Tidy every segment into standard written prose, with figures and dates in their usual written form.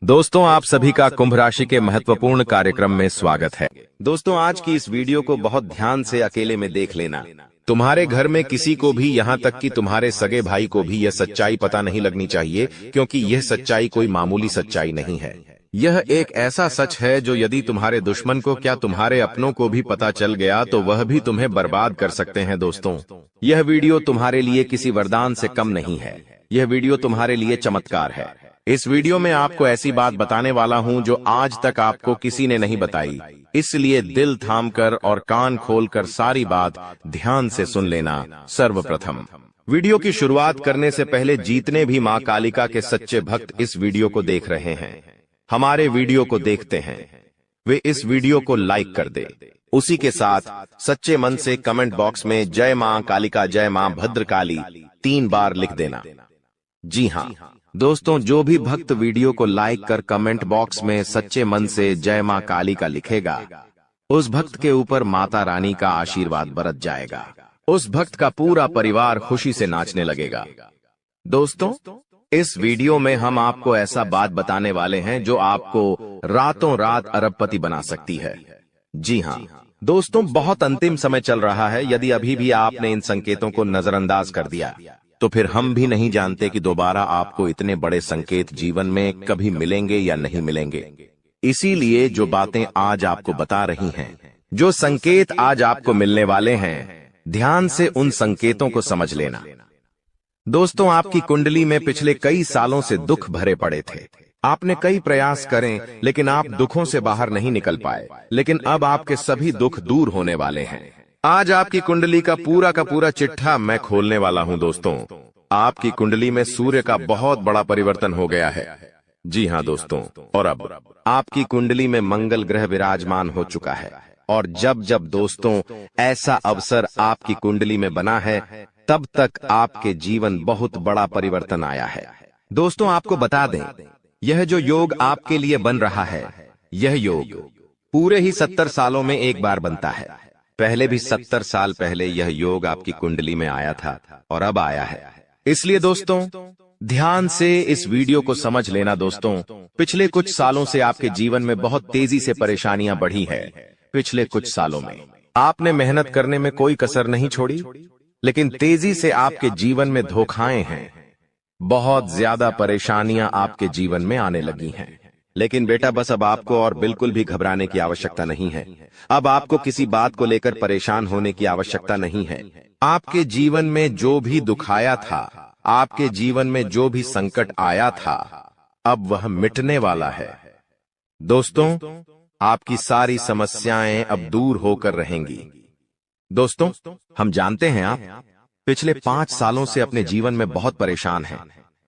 दोस्तों, आप सभी का कुंभ राशि के महत्वपूर्ण कार्यक्रम में स्वागत है। दोस्तों, आज की इस वीडियो को बहुत ध्यान से अकेले में देख लेना। तुम्हारे घर में किसी को भी, यहाँ तक कि तुम्हारे सगे भाई को भी यह सच्चाई पता नहीं लगनी चाहिए, क्योंकि यह सच्चाई कोई मामूली सच्चाई नहीं है। यह एक ऐसा सच है जो यदि तुम्हारे दुश्मन को, क्या तुम्हारे अपनों को भी पता चल गया तो वह भी तुम्हें बर्बाद कर सकते हैं। दोस्तों, यह वीडियो तुम्हारे लिए किसी वरदान से कम नहीं है। यह वीडियो तुम्हारे लिए चमत्कार है। इस वीडियो में आपको ऐसी बात बताने वाला हूं जो आज तक आपको किसी ने नहीं बताई, इसलिए दिल थामकर और कान खोलकर सारी बात ध्यान से सुन लेना। सर्वप्रथम, वीडियो की शुरुआत करने से पहले जितने भी मां कालिका के सच्चे भक्त इस वीडियो को देख रहे हैं, हमारे वीडियो को देखते हैं, वे इस वीडियो को लाइक कर दे। उसी के साथ सच्चे मन से कमेंट बॉक्स में जय मां कालिका, जय मां भद्रकाली 3 बार लिख देना। जी हाँ दोस्तों, जो भी भक्त वीडियो को लाइक कर कमेंट बॉक्स में सच्चे मन से जय मां काली का लिखेगा, उस भक्त के ऊपर माता रानी का आशीर्वाद बरस जाएगा। उस भक्त का पूरा परिवार खुशी से नाचने लगेगा। दोस्तों, इस वीडियो में हम आपको ऐसा बात बताने वाले हैं जो आपको रातों रात अरबपति बना सकती है। जी हाँ दोस्तों, बहुत अंतिम समय चल रहा है। यदि अभी भी आपने इन संकेतों को नजरअंदाज कर दिया तो फिर हम भी नहीं जानते कि दोबारा आपको इतने बड़े संकेत जीवन में कभी मिलेंगे या नहीं मिलेंगे। इसीलिए जो बातें आज आपको बता रही हैं, जो संकेत आज आपको मिलने वाले हैं, ध्यान से उन संकेतों को समझ लेना। दोस्तों, आपकी कुंडली में पिछले कई सालों से दुख भरे पड़े थे। आपने कई प्रयास करें, लेकिन आप दुखों से बाहर नहीं निकल पाए। लेकिन अब आपके सभी दुख दूर होने वाले हैं। आज आपकी कुंडली का पूरा चिट्ठा मैं खोलने वाला हूं। दोस्तों, आपकी कुंडली में सूर्य का बहुत बड़ा परिवर्तन हो गया है। जी हां दोस्तों, और अब आपकी कुंडली में मंगल ग्रह विराजमान हो चुका है। और जब जब दोस्तों ऐसा अवसर आपकी कुंडली में बना है, तब तक आपके जीवन बहुत बड़ा परिवर्तन आया है। दोस्तों, आपको बता दें, यह जो योग आपके लिए बन रहा है, यह योग पूरे ही 70 सालों में एक बार बनता है। पहले भी 70 साल पहले यह योग आपकी कुंडली में आया था और अब आया है। इसलिए दोस्तों, ध्यान से इस वीडियो को समझ लेना। दोस्तों, पिछले कुछ सालों से आपके जीवन में बहुत तेजी से परेशानियां बढ़ी है। पिछले कुछ सालों में आपने मेहनत करने में कोई कसर नहीं छोड़ी, लेकिन तेजी से आपके जीवन में धोखाएं हैं। बहुत ज्यादा परेशानियां आपके जीवन में आने लगी हैं। लेकिन बेटा, बस अब आपको और बिल्कुल भी घबराने की आवश्यकता नहीं है। अब आपको किसी बात को लेकर परेशान होने की आवश्यकता नहीं है। आपके जीवन में जो भी दुख आया था, आपके जीवन में जो भी संकट आया था, अब वह मिटने वाला है। दोस्तों, आपकी सारी समस्याएं अब दूर होकर रहेंगी। दोस्तों, हम जानते हैं आप पिछले 5 सालों से अपने जीवन में बहुत परेशान हैं।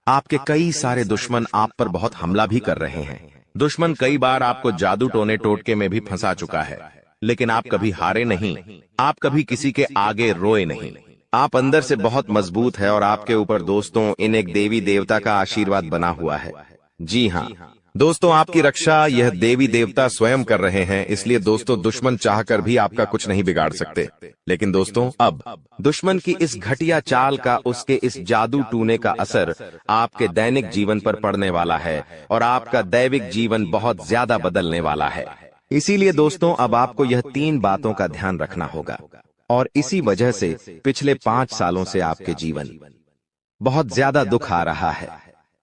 आपके कई सारे दुश्मन आप पर बहुत हमला भी कर रहे हैं। दुश्मन कई बार आपको जादू टोने टोटके में भी फंसा चुका है, लेकिन आप कभी हारे नहीं। आप कभी किसी के आगे रोए नहीं। आप अंदर से बहुत मजबूत है और आपके ऊपर दोस्तों इन एक देवी देवता का आशीर्वाद बना हुआ है। जी हाँ दोस्तों, आपकी रक्षा यह देवी देवता स्वयं कर रहे हैं। इसलिए दोस्तों, दुश्मन चाहकर भी आपका कुछ नहीं बिगाड़ सकते। लेकिन दोस्तों, अब दुश्मन की इस घटिया चाल का, उसके इस जादू टूने का असर आपके दैनिक जीवन पर पड़ने वाला है और आपका दैविक जीवन बहुत ज्यादा बदलने वाला है। इसीलिए दोस्तों, अब आपको यह 3 बातों का ध्यान रखना होगा। और इसी वजह से पिछले 5 सालों से आपके जीवन बहुत ज्यादा दुख आ रहा है।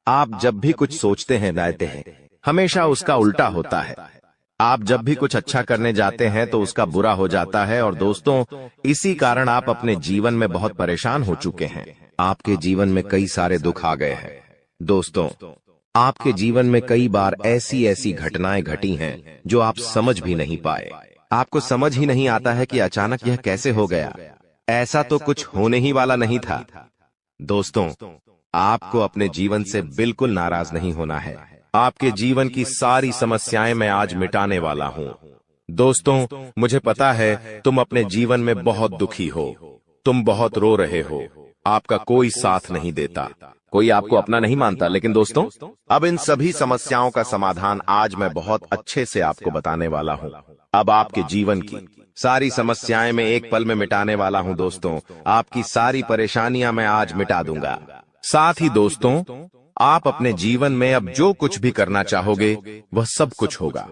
आप जब भी कुछ सोचते हैं, रहते हैं, हमेशा उसका उल्टा होता है। आप जब भी कुछ अच्छा करने जाते हैं तो उसका बुरा हो जाता है। और दोस्तों, इसी कारण आप अपने जीवन में बहुत परेशान हो चुके हैं। आपके जीवन में कई सारे दुख आ गए हैं। दोस्तों, आपके जीवन में कई बार ऐसी घटनाएं घटी हैं जो आप समझ भी नहीं पाए। आपको समझ ही नहीं आता है कि अचानक यह कैसे हो गया। ऐसा तो कुछ होने ही वाला नहीं था। दोस्तों, आपको अपने जीवन से बिल्कुल नाराज नहीं होना है। आपके जीवन की सारी समस्याएं मैं आज मिटाने वाला हूं। दोस्तों, मुझे पता है तुम अपने जीवन में बहुत दुखी हो, तुम बहुत रो रहे हो, आपका कोई साथ नहीं देता, कोई आपको अपना नहीं मानता। लेकिन दोस्तों, अब इन सभी समस्याओं का समाधान आज मैं बहुत अच्छे से आपको बताने वाला हूं। अब आपके जीवन की सारी समस्याएं मैं एक पल में मिटाने वाला हूं। दोस्तों, आपकी सारी परेशानियां मैं आज मिटा दूंगा। साथ ही दोस्तों, आप अपने जीवन में अब जो कुछ भी करना चाहोगे वह सब कुछ होगा।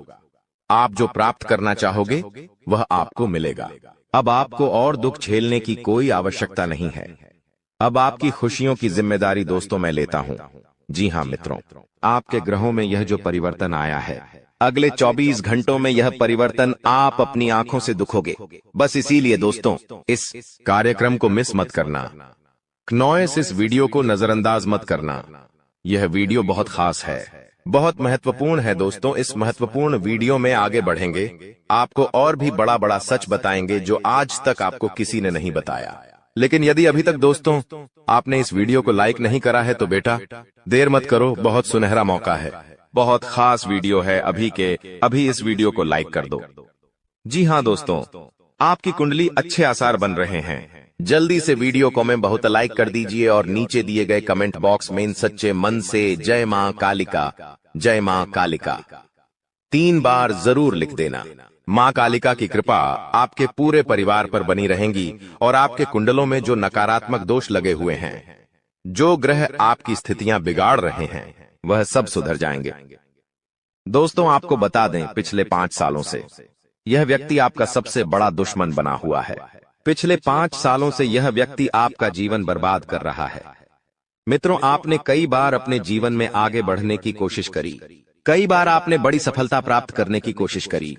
आप जो प्राप्त करना चाहोगे वह आपको मिलेगा। अब आपको और दुख झेलने की कोई आवश्यकता नहीं है। अब आपकी खुशियों की जिम्मेदारी दोस्तों मैं लेता हूं। जी हां मित्रों, आपके ग्रहों में यह जो परिवर्तन आया है, अगले 24 घंटों में यह परिवर्तन आप अपनी आंखों से दुखोगे। बस इसीलिए दोस्तों इस कार्यक्रम को मिस मत करना। क्नॉयस इस वीडियो को नजरअंदाज मत करना। यह वीडियो बहुत खास है, बहुत महत्वपूर्ण है दोस्तों। इस महत्वपूर्ण वीडियो में आगे बढ़ेंगे, आपको और भी बड़ा बड़ा सच बताएंगे जो आज तक आपको किसी ने नहीं बताया। लेकिन यदि अभी तक दोस्तों आपने इस वीडियो को लाइक नहीं करा है तो बेटा देर मत करो, बहुत सुनहरा मौका है, बहुत खास वीडियो है। अभी इस वीडियो को लाइक कर दो। जी हां दोस्तों, आपकी कुंडली अच्छे आसार बन रहे हैं। जल्दी से वीडियो को में बहुत लाइक कर दीजिए और नीचे दिए गए कमेंट बॉक्स में सच्चे मन से जय मां कालिका, जय मां कालिका 3 बार जरूर लिख देना। मां कालिका की कृपा आपके पूरे परिवार पर बनी रहेंगी और आपके कुंडलों में जो नकारात्मक दोष लगे हुए हैं, जो ग्रह आपकी स्थितियां बिगाड़ रहे हैं, वह सब सुधर जाएंगे। दोस्तों आपको बता दें, पिछले 5 सालों से यह व्यक्ति आपका सबसे बड़ा दुश्मन बना हुआ है। पिछले 5 सालों से यह व्यक्ति आपका जीवन बर्बाद कर रहा है। मित्रों, आपने कई बार अपने जीवन में आगे बढ़ने की कोशिश करी, कई बार आपने बड़ी सफलता प्राप्त करने की कोशिश करी,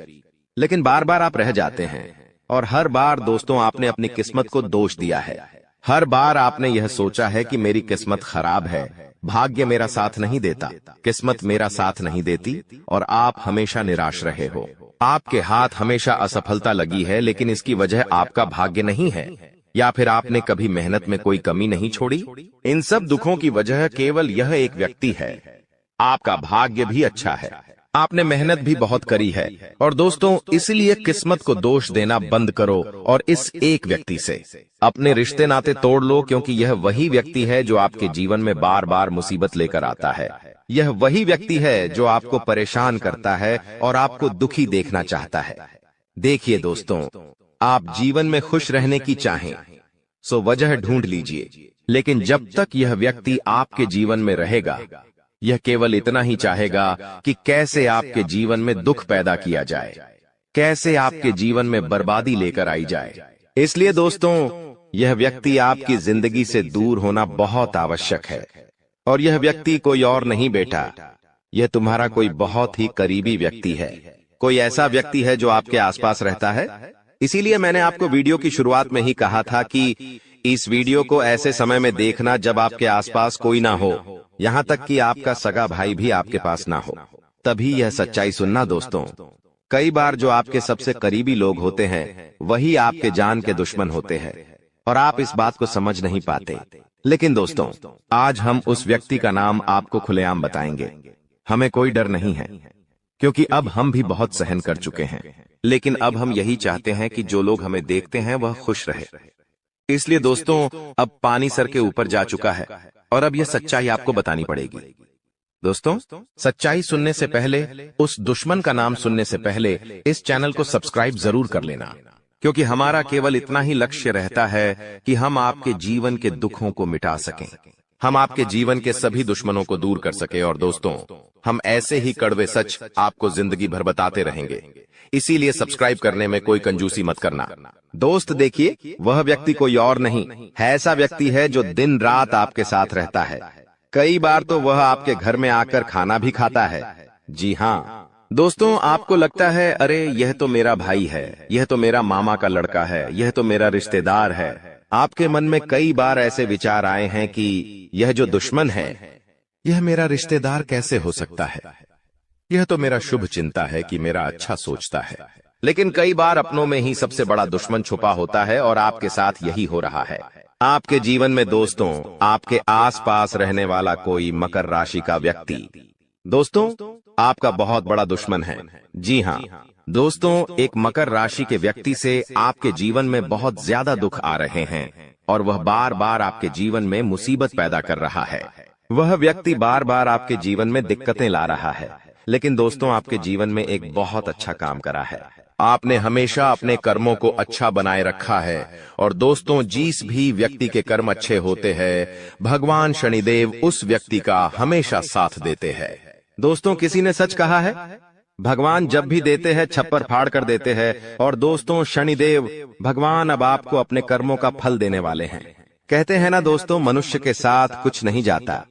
लेकिन बार बार आप रह जाते हैं। और हर बार दोस्तों आपने अपनी किस्मत को दोष दिया है। हर बार आपने यह सोचा है कि मेरी किस्मत खराब है, भाग्य मेरा साथ नहीं देता, किस्मत मेरा साथ नहीं देती, और आप हमेशा निराश रहे हो। आपके हाथ हमेशा असफलता लगी है, लेकिन इसकी वजह आपका भाग्य नहीं है, या फिर आपने कभी मेहनत में कोई कमी नहीं छोड़ी। इन सब दुखों की वजह केवल यह एक व्यक्ति है। आपका भाग्य भी अच्छा है, आपने मेहनत भी बहुत करी है। और दोस्तों इसलिए किस्मत को दोष देना बंद करो और इस एक व्यक्ति से अपने रिश्ते नाते तोड़ लो, क्योंकि यह वही व्यक्ति है जो आपके जीवन में बार बार मुसीबत लेकर आता है। यह वही व्यक्ति है जो आपको परेशान करता है और आपको दुखी देखना चाहता है। देखिए दोस्तों, आप जीवन में खुश रहने की चाहें सो वजह ढूंढ लीजिए, लेकिन जब तक यह व्यक्ति आपके जीवन में रहेगा, यह केवल इतना ही चाहेगा कि कैसे आपके जीवन में दुख पैदा किया जाए, कैसे आपके जीवन में बर्बादी लेकर आई जाए। इसलिए दोस्तों यह व्यक्ति आपकी जिंदगी से दूर होना बहुत आवश्यक है। और यह व्यक्ति कोई और नहीं बेटा, यह तुम्हारा कोई बहुत ही करीबी व्यक्ति है, कोई ऐसा व्यक्ति है जो आपके आसपास रहता है। इसीलिए मैंने आपको वीडियो की शुरुआत में ही कहा था कि इस वीडियो को ऐसे समय में देखना जब आपके आसपास कोई ना हो, यहाँ तक कि आपका सगा भाई भी आपके पास ना हो, तभी यह सच्चाई सुनना दोस्तों। कई बार जो आपके सबसे करीबी लोग होते हैं वही आपके जान के दुश्मन होते हैं, और आप इस बात को समझ नहीं पाते। लेकिन दोस्तों आज हम उस व्यक्ति का नाम आपको खुलेआम बताएंगे। हमें कोई डर नहीं है, क्योंकि अब हम भी बहुत सहन कर चुके हैं। लेकिन अब हम यही चाहते हैं कि जो लोग हमें देखते हैं वह खुश रहे। इसलिए दोस्तों अब पानी सर के ऊपर जा चुका है और अब यह सच्चाई आपको बतानी पड़ेगी। दोस्तों सच्चाई सुनने से पहले, उस दुश्मन का नाम सुनने से पहले इस चैनल को सब्सक्राइब जरूर कर लेना, क्योंकि हमारा केवल इतना ही लक्ष्य रहता है कि हम आपके जीवन के दुखों को मिटा सकें, हम आपके जीवन के सभी दुश्मनों को दूर कर सके। और दोस्तों हम ऐसे ही कड़वे सच आपको जिंदगी भर बताते रहेंगे, इसीलिए सब्सक्राइब करने में कोई कंजूसी मत करना। दोस्त देखिए, वह व्यक्ति कोई और नहीं है, ऐसा व्यक्ति है जो दिन रात आपके साथ रहता है। कई बार तो वह आपके घर में आकर खाना भी खाता है। जी हाँ दोस्तों, आपको लगता है अरे यह तो मेरा भाई है, यह तो मेरा मामा का लड़का है, यह तो मेरा रिश्तेदार है। आपके मन में कई बार ऐसे विचार आए हैं कि यह जो दुश्मन है यह मेरा रिश्तेदार कैसे हो सकता है, यह तो मेरा शुभ चिंता है कि मेरा अच्छा सोचता है। लेकिन कई बार अपनों में ही सबसे बड़ा दुश्मन छुपा होता है और आपके साथ यही हो रहा है। आपके जीवन में दोस्तों आपके आसपास रहने वाला कोई मकर राशि का व्यक्ति दोस्तों आपका बहुत बड़ा दुश्मन है। जी हाँ दोस्तों, एक मकर राशि के व्यक्ति से आपके जीवन में बहुत ज्यादा दुख आ रहे हैं और वह बार बार आपके जीवन में मुसीबत पैदा कर रहा है। वह व्यक्ति बार बार आपके जीवन में दिक्कतें ला रहा है, लेकिन दोस्तों आपके जीवन में एक बहुत अच्छा काम करा है। आपने हमेशा अपने कर्मों को अच्छा बनाए रखा है। और दोस्तों, जिस भी व्यक्ति के कर्म अच्छे होते हैं, भगवान शनिदेव उस व्यक्ति का हमेशा साथ देते हैं। दोस्तों, किसी ने सच कहा है, भगवान जब भी देते हैं छप्पर फाड़ कर देते हैं। और दोस्तों, शनिदेव भगवान अब आपको अपने कर्मों का फल देने वाले हैं। कहते हैं ना दोस्तों, मनुष्य के साथ कुछ नहीं जाता,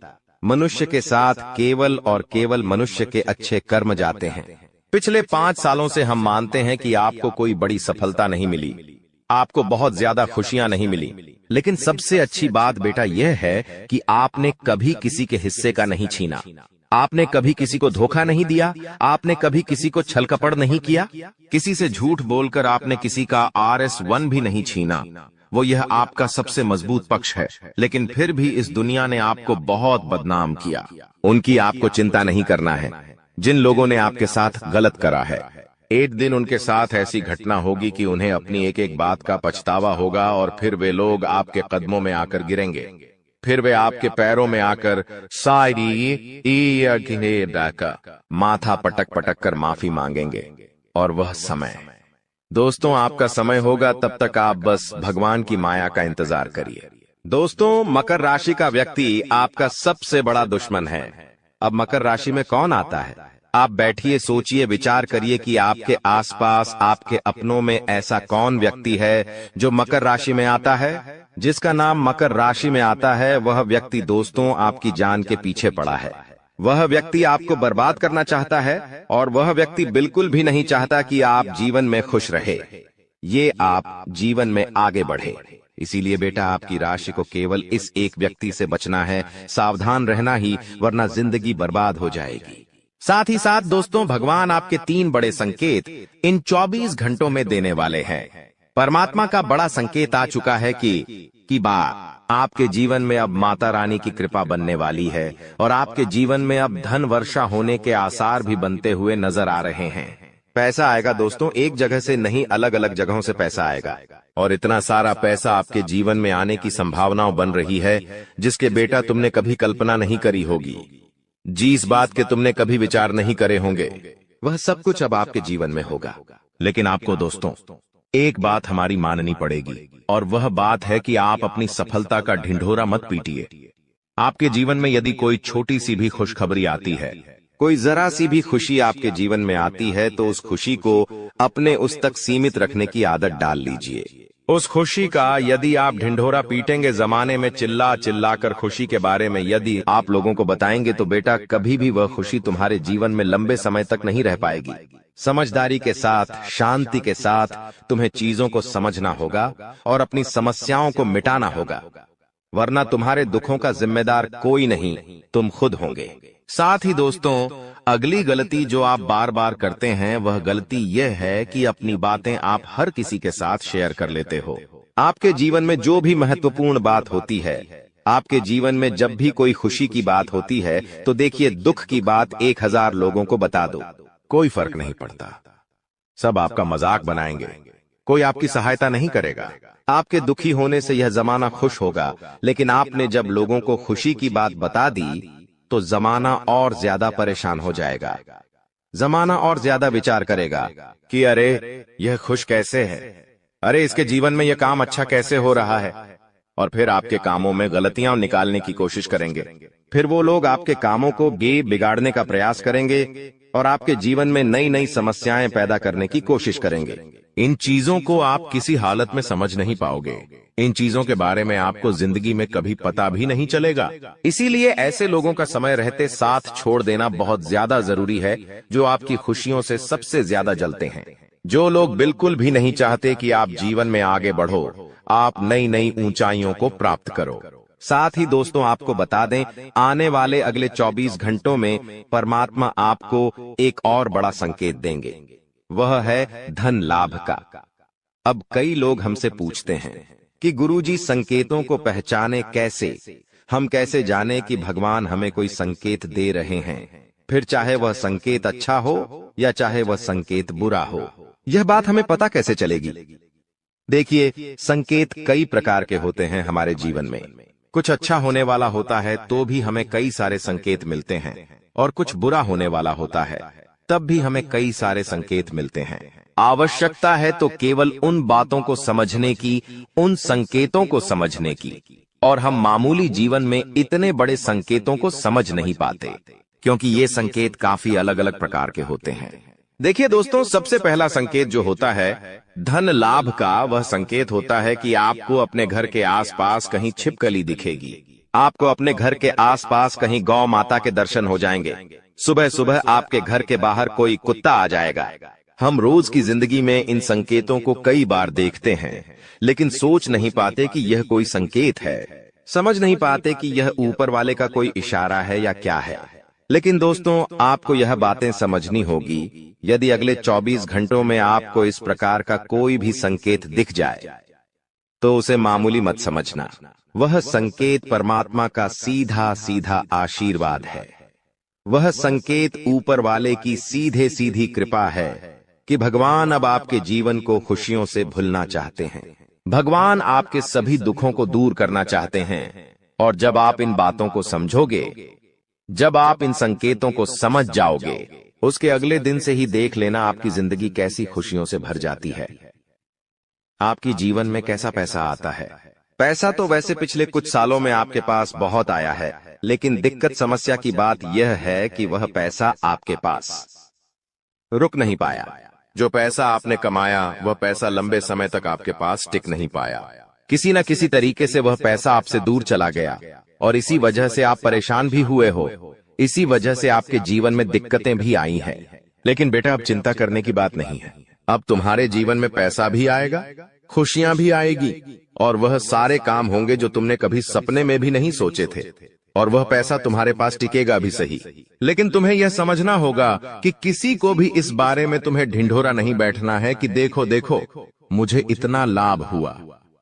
मनुष्य के साथ केवल और केवल मनुष्य के अच्छे कर्म जाते हैं। पिछले 5 सालों से हम मानते हैं कि आपको कोई बड़ी सफलता नहीं मिली, आपको बहुत ज्यादा खुशियां नहीं मिली, लेकिन सबसे अच्छी बात बेटा यह है कि आपने कभी किसी के हिस्से का नहीं छीना, आपने कभी किसी को धोखा नहीं दिया, आपने कभी किसी को छल कपट नहीं किया, किसी से झूठ बोलकर आपने किसी का RS1 भी नहीं छीना। वो यह आपका सबसे मजबूत पक्ष है। लेकिन फिर भी इस दुनिया ने आपको बहुत बदनाम किया। उनकी आपको चिंता नहीं करना है। जिन लोगों ने आपके साथ गलत करा है, एक दिन उनके साथ ऐसी घटना होगी कि उन्हें अपनी एक एक बात का पछतावा होगा। और फिर वे लोग आपके कदमों में आकर गिरेंगे, फिर वे आपके पैरों में आकर माथा पटक पटक कर माफी मांगेंगे। और वह समय दोस्तों आपका समय होगा, तब तक आप बस भगवान की माया का इंतजार करिए। दोस्तों, मकर राशि का व्यक्ति आपका सबसे बड़ा दुश्मन है। अब मकर राशि में कौन आता है? आप बैठिए, सोचिए, विचार करिए कि आपके आसपास, आपके अपनों में ऐसा कौन व्यक्ति है जो मकर राशि में आता है। जिसका नाम मकर राशि में आता है, वह व्यक्ति दोस्तों आपकी जान के पीछे पड़ा है। वह व्यक्ति आपको बर्बाद करना चाहता है, और वह व्यक्ति बिल्कुल भी नहीं चाहता कि आप जीवन में खुश रहे, ये आप जीवन में आगे बढ़े। इसीलिए बेटा, आपकी राशि को केवल इस एक व्यक्ति से बचना है, सावधान रहना ही, वरना जिंदगी बर्बाद हो जाएगी। साथ ही साथ दोस्तों, भगवान आपके 3 बड़े संकेत इन 24 घंटों में देने वाले हैं। परमात्मा का बड़ा संकेत आ चुका है कि आपके जीवन में अब माता रानी की कृपा बनने वाली है, और आपके जीवन में अब धन वर्षा होने के आसार भी बनते हुए नजर आ रहे हैं। पैसा आएगा दोस्तों, एक जगह से नहीं, अलग अलग जगहों से पैसा आएगा। और इतना सारा पैसा आपके जीवन में आने की संभावनाएं बन रही है, जिसके बेटा तुमने कभी कल्पना नहीं करी होगी। जिस बात के तुमने कभी विचार नहीं करे होंगे, वह सब कुछ अब आपके जीवन में होगा। लेकिन आपको दोस्तों एक बात हमारी माननी पड़ेगी, और वह बात है कि आप अपनी सफलता का ढिंढोरा मत पीटिए। आपके जीवन में यदि कोई छोटी सी भी खुशखबरी आती है, कोई जरा सी भी खुशी आपके जीवन में आती है, तो उस खुशी को अपने उस तक सीमित रखने की आदत डाल लीजिए। उस खुशी का यदि आप ढिंढोरा पीटेंगे, जमाने में चिल्ला चिल्ला कर खुशी के बारे में यदि आप लोगों को बताएंगे, तो बेटा कभी भी वह खुशी तुम्हारे जीवन में लंबे समय तक नहीं रह पाएगी। समझदारी के साथ, शांति के साथ तुम्हें चीजों को समझना होगा और अपनी समस्याओं को मिटाना होगा, वरना तुम्हारे दुखों का जिम्मेदार कोई नहीं, तुम खुद होंगे। साथ ही दोस्तों, अगली गलती जो आप बार बार करते हैं, वह गलती यह है कि अपनी बातें आप हर किसी के साथ शेयर कर लेते हो। आपके जीवन में जो भी महत्वपूर्ण बात होती है, आपके जीवन में जब भी कोई खुशी की बात होती है, तो देखिए, दुख की बात 1000 लोगों को बता दो, कोई फर्क नहीं पड़ता। सब आपका मजाक बनाएंगे, कोई आपकी सहायता नहीं करेगा। आपके दुखी होने से यह जमाना खुश होगा, लेकिन आपने जब लोगों को खुशी की बात बता दी, तो जमाना और ज्यादा परेशान हो जाएगा। जमाना और ज्यादा विचार करेगा कि अरे यह खुश कैसे है, अरे इसके जीवन में यह काम अच्छा कैसे हो रहा है, और फिर आपके कामों में गलतियां निकालने की कोशिश करेंगे। फिर वो लोग आपके कामों को बिगाड़ने का प्रयास करेंगे और आपके जीवन में नई नई समस्याएं पैदा करने की कोशिश करेंगे। इन चीजों को आप किसी हालत में समझ नहीं पाओगे। इन चीजों के बारे में आपको जिंदगी में कभी पता भी नहीं चलेगा। इसीलिए ऐसे लोगों का समय रहते साथ छोड़ देना बहुत ज्यादा जरूरी है, जो आपकी खुशियों से सबसे ज्यादा जलते हैं। जो लोग बिल्कुल भी नहीं चाहते कि आप जीवन में आगे बढ़ो, आप नई नई ऊंचाइयों को प्राप्त करो। साथ ही दोस्तों, आपको बता दें, आने वाले अगले 24 घंटों में परमात्मा आपको एक और बड़ा संकेत देंगे, वह है धन लाभ का। अब कई लोग हमसे पूछते हैं कि गुरुजी, संकेतों को पहचाने कैसे? हम कैसे जाने कि भगवान हमें कोई संकेत दे रहे हैं, फिर चाहे वह संकेत अच्छा हो या चाहे वह संकेत बुरा हो? यह बात हमें पता कैसे चलेगी? देखिए, संकेत कई प्रकार के होते हैं हमारे जीवन में। कुछ अच्छा होने वाला होता है तो भी हमें कई सारे संकेत मिलते हैं, और कुछ बुरा होने वाला होता है तब भी हमें कई सारे संकेत मिलते हैं। आवश्यकता है तो केवल उन बातों को समझने की, उन संकेतों को समझने की। और हम मामूली जीवन में इतने बड़े संकेतों को समझ नहीं पाते, क्योंकि ये संकेत काफी अलग अलग प्रकार के होते हैं। देखिए दोस्तों, सबसे पहला संकेत जो होता है धन लाभ का, वह संकेत होता है कि आपको अपने घर के आसपास कहीं छिपकली दिखेगी। आपको अपने घर के आसपास कहीं गौ माता के दर्शन हो जाएंगे। सुबह सुबह आपके घर के बाहर कोई कुत्ता आ जाएगा। हम रोज की जिंदगी में इन संकेतों को कई बार देखते हैं, लेकिन सोच नहीं पाते कि यह कोई संकेत है, समझ नहीं पाते कि यह ऊपर वाले का कोई इशारा है या क्या है। लेकिन दोस्तों, आपको यह बातें समझनी होगी। यदि अगले 24 घंटों में आपको इस प्रकार का कोई भी संकेत दिख जाए, तो उसे मामूली मत समझना। वह संकेत परमात्मा का सीधा सीधा आशीर्वाद है। वह संकेत ऊपर वाले की सीधे सीधी कृपा है कि भगवान अब आपके जीवन को खुशियों से भुलना चाहते हैं। भगवान आपके सभी दुखों को दूर करना चाहते हैं। और जब आप इन बातों को समझोगे, जब आप इन संकेतों को समझ जाओगे, उसके अगले दिन से ही देख लेना आपकी जिंदगी कैसी खुशियों से भर जाती है। आपकी जीवन में कैसा पैसा आता है। पैसा तो वैसे पिछले कुछ सालों में आपके पास बहुत आया है, लेकिन दिक्कत समस्या की बात यह है कि वह पैसा आपके पास रुक नहीं पाया। जो पैसा आपने कमाया, वह पैसा लंबे समय तक आपके पास टिक नहीं पाया। किसी न किसी तरीके से वह पैसा आपसे दूर चला गया, और इसी वजह से आप परेशान भी हुए हो। इसी वजह से आपके जीवन में दिक्कतें भी आई हैं। लेकिन बेटा, अब चिंता करने की बात नहीं है। अब तुम्हारे जीवन में पैसा भी आएगा, खुशियां भी आएगी, और वह सारे काम होंगे जो तुमने कभी सपने में भी नहीं सोचे थे। और वह पैसा तुम्हारे पास टिकेगा भी सही, लेकिन तुम्हें यह समझना होगा कि किसी को भी इस बारे में तुम्हें ढिंढोरा नहीं बैठना है कि देखो देखो मुझे इतना लाभ हुआ,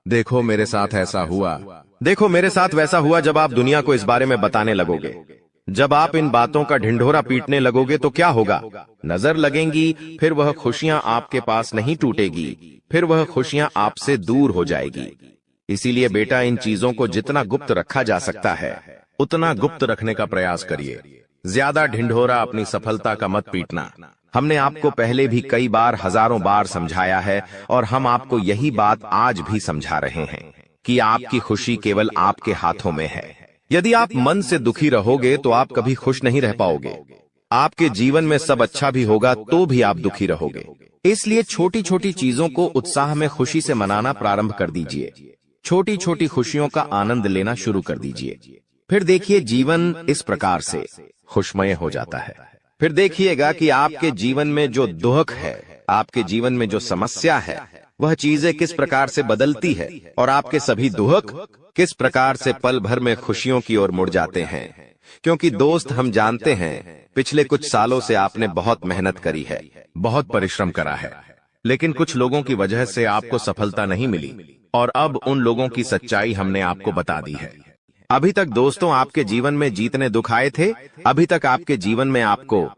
देखो मेरे साथ ऐसा हुआ, देखो मेरे साथ वैसा हुआ। जब आप दुनिया को इस बारे में बताने लगोगे, जब आप इन बातों का ढिंढोरा पीटने लगोगे, तो क्या होगा? नजर लगेंगी, फिर वह खुशियां आपके पास नहीं टूटेगी, फिर वह खुशियां आपसे दूर हो जाएगी। इसीलिए बेटा, इन चीजों को जितना गुप्त रखा जा सकता है उतना गुप्त रखने का प्रयास करिए। ज्यादा ढिंढोरा अपनी सफलता का मत पीटना। हमने आपको पहले भी कई बार, हजारों बार समझाया है, और हम आपको यही बात आज भी समझा रहे हैं कि आपकी खुशी केवल आपके हाथों में है। यदि आप मन से दुखी रहोगे तो आप कभी खुश नहीं रह पाओगे। आपके जीवन में सब अच्छा भी होगा तो भी आप दुखी रहोगे। इसलिए छोटी छोटी चीजों को उत्साह में खुशी से मनाना प्रारंभ कर दीजिए। छोटी छोटी खुशियों का आनंद लेना शुरू कर दीजिए। फिर देखिए, जीवन इस प्रकार से खुशमय हो जाता है। फिर देखिएगा कि आपके जीवन में जो दुख है, आपके जीवन में जो समस्या है, वह चीजें किस प्रकार से बदलती है, और आपके सभी दुख किस प्रकार से पल भर में खुशियों की ओर मुड़ जाते हैं। क्योंकि दोस्त, हम जानते हैं पिछले कुछ सालों से आपने बहुत मेहनत करी है, बहुत परिश्रम करा है, लेकिन कुछ लोगों की वजह से आपको सफलता नहीं मिली, और अब उन लोगों की सच्चाई हमने आपको बता दी है। अभी तक दोस्तों आपके जीवन में जितने दुख आए थे, अभी तक आपके जीवन में आपको